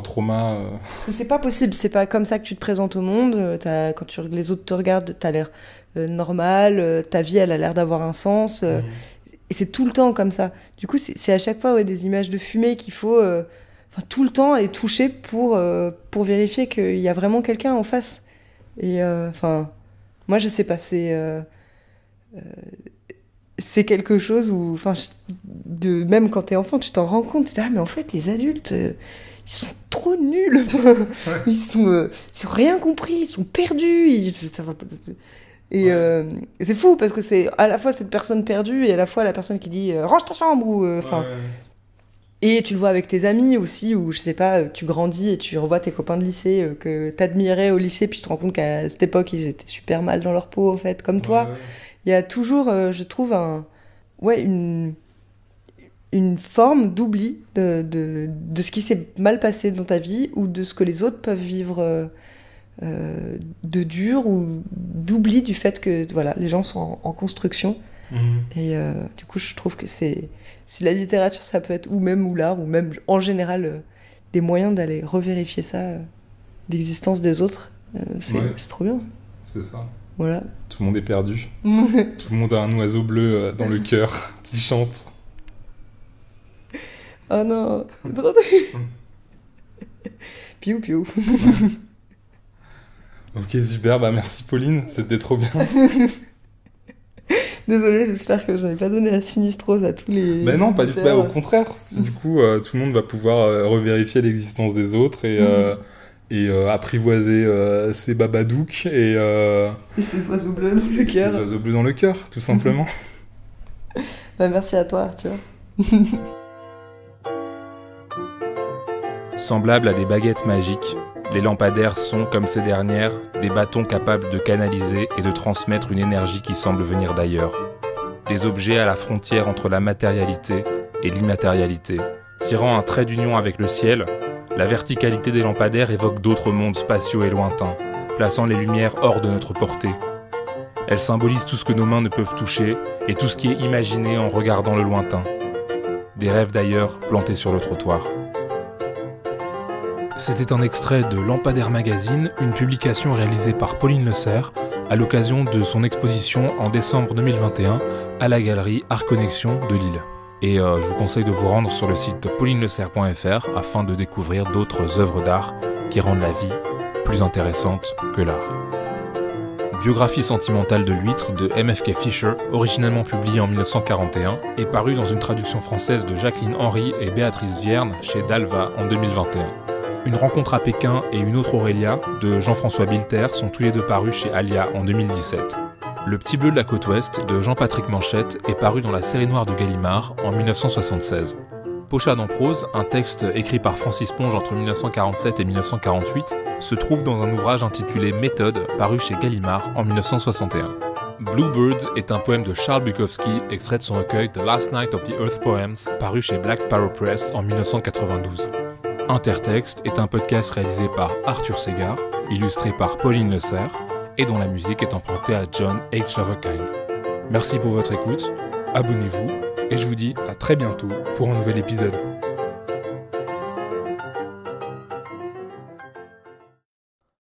trauma. Parce que c'est pas possible, c'est pas comme ça que tu te présentes au monde. Quand les autres te regardent, t'as l'air normal, ta vie elle a l'air d'avoir un sens. Et c'est tout le temps comme ça. Du coup, c'est à chaque fois des images de fumée qu'il faut... tout le temps aller toucher pour vérifier qu'il y a vraiment quelqu'un en face. Et moi je sais pas, c'est quelque chose où, même quand t'es enfant, tu t'en rends compte, tu te dis, ah mais en fait les adultes, ils sont trop nuls, ils ont rien compris, ils sont perdus, ça va pas... Et c'est fou parce que c'est à la fois cette personne perdue et à la fois la personne qui dit range ta chambre ou Et tu le vois avec tes amis aussi, où je sais pas, tu grandis et tu revois tes copains de lycée que t'admirais au lycée, puis tu te rends compte qu'à cette époque ils étaient super mal dans leur peau en fait, comme toi. Il y a toujours, je trouve, une forme d'oubli de ce qui s'est mal passé dans ta vie ou de ce que les autres peuvent vivre de dur, ou d'oubli du fait que voilà, les gens sont en construction. Et du coup je trouve que si la littérature ça peut être, ou l'art, ou même en général des moyens d'aller revérifier ça, l'existence des autres, c'est trop bien. C'est ça. Voilà. Tout le monde est perdu. Tout le monde a un oiseau bleu dans le cœur qui chante. Oh non, trop triste. Piou, piou. Ok, super, bah merci Pauline, c'était trop bien. Désolée, j'espère que je n'avais pas donné la sinistrose à tous les... Ben non, pas du tout, au contraire. Du coup, tout le monde va pouvoir revérifier l'existence des autres et apprivoiser ses babadouks et ces oiseaux bleus dans le cœur. Ces oiseaux bleus dans le cœur, tout simplement. Bah, merci à toi, Arthur. Semblables à des baguettes magiques, les lampadaires sont, comme ces dernières, des bâtons capables de canaliser et de transmettre une énergie qui semble venir d'ailleurs. Des objets à la frontière entre la matérialité et l'immatérialité. Tirant un trait d'union avec le ciel, la verticalité des lampadaires évoque d'autres mondes spatiaux et lointains, plaçant les lumières hors de notre portée. Elles symbolisent tout ce que nos mains ne peuvent toucher et tout ce qui est imaginé en regardant le lointain. Des rêves d'ailleurs plantés sur le trottoir. C'était un extrait de Lampadaire Magazine, une publication réalisée par Pauline Le Cerf à l'occasion de son exposition en décembre 2021 à la galerie Art Connexion de Lille. Et je vous conseille de vous rendre sur le site paulinelecerf.fr afin de découvrir d'autres œuvres d'art qui rendent la vie plus intéressante que l'art. Biographie sentimentale de l'huître de M.F.K. Fisher, originellement publiée en 1941, est parue dans une traduction française de Jacqueline Henry et Béatrice Vierne chez Dalva en 2021. Une rencontre à Pékin et une autre Aurélia de Jean-François Bilter sont tous les deux parus chez Alia en 2017. Le Petit Bleu de la Côte Ouest de Jean-Patrick Manchette est paru dans la série noire de Gallimard en 1976. Pochade en prose, un texte écrit par Francis Ponge entre 1947 et 1948, se trouve dans un ouvrage intitulé Méthode, paru chez Gallimard en 1961. Bluebirds est un poème de Charles Bukowski, extrait de son recueil The Last Night of the Earth Poems, paru chez Black Sparrow Press en 1992. Intertexte est un podcast réalisé par Arthur Segar, illustré par Pauline Le Cerf, et dont la musique est empruntée à John H. Loverkind. Merci pour votre écoute, abonnez-vous, et je vous dis à très bientôt pour un nouvel épisode.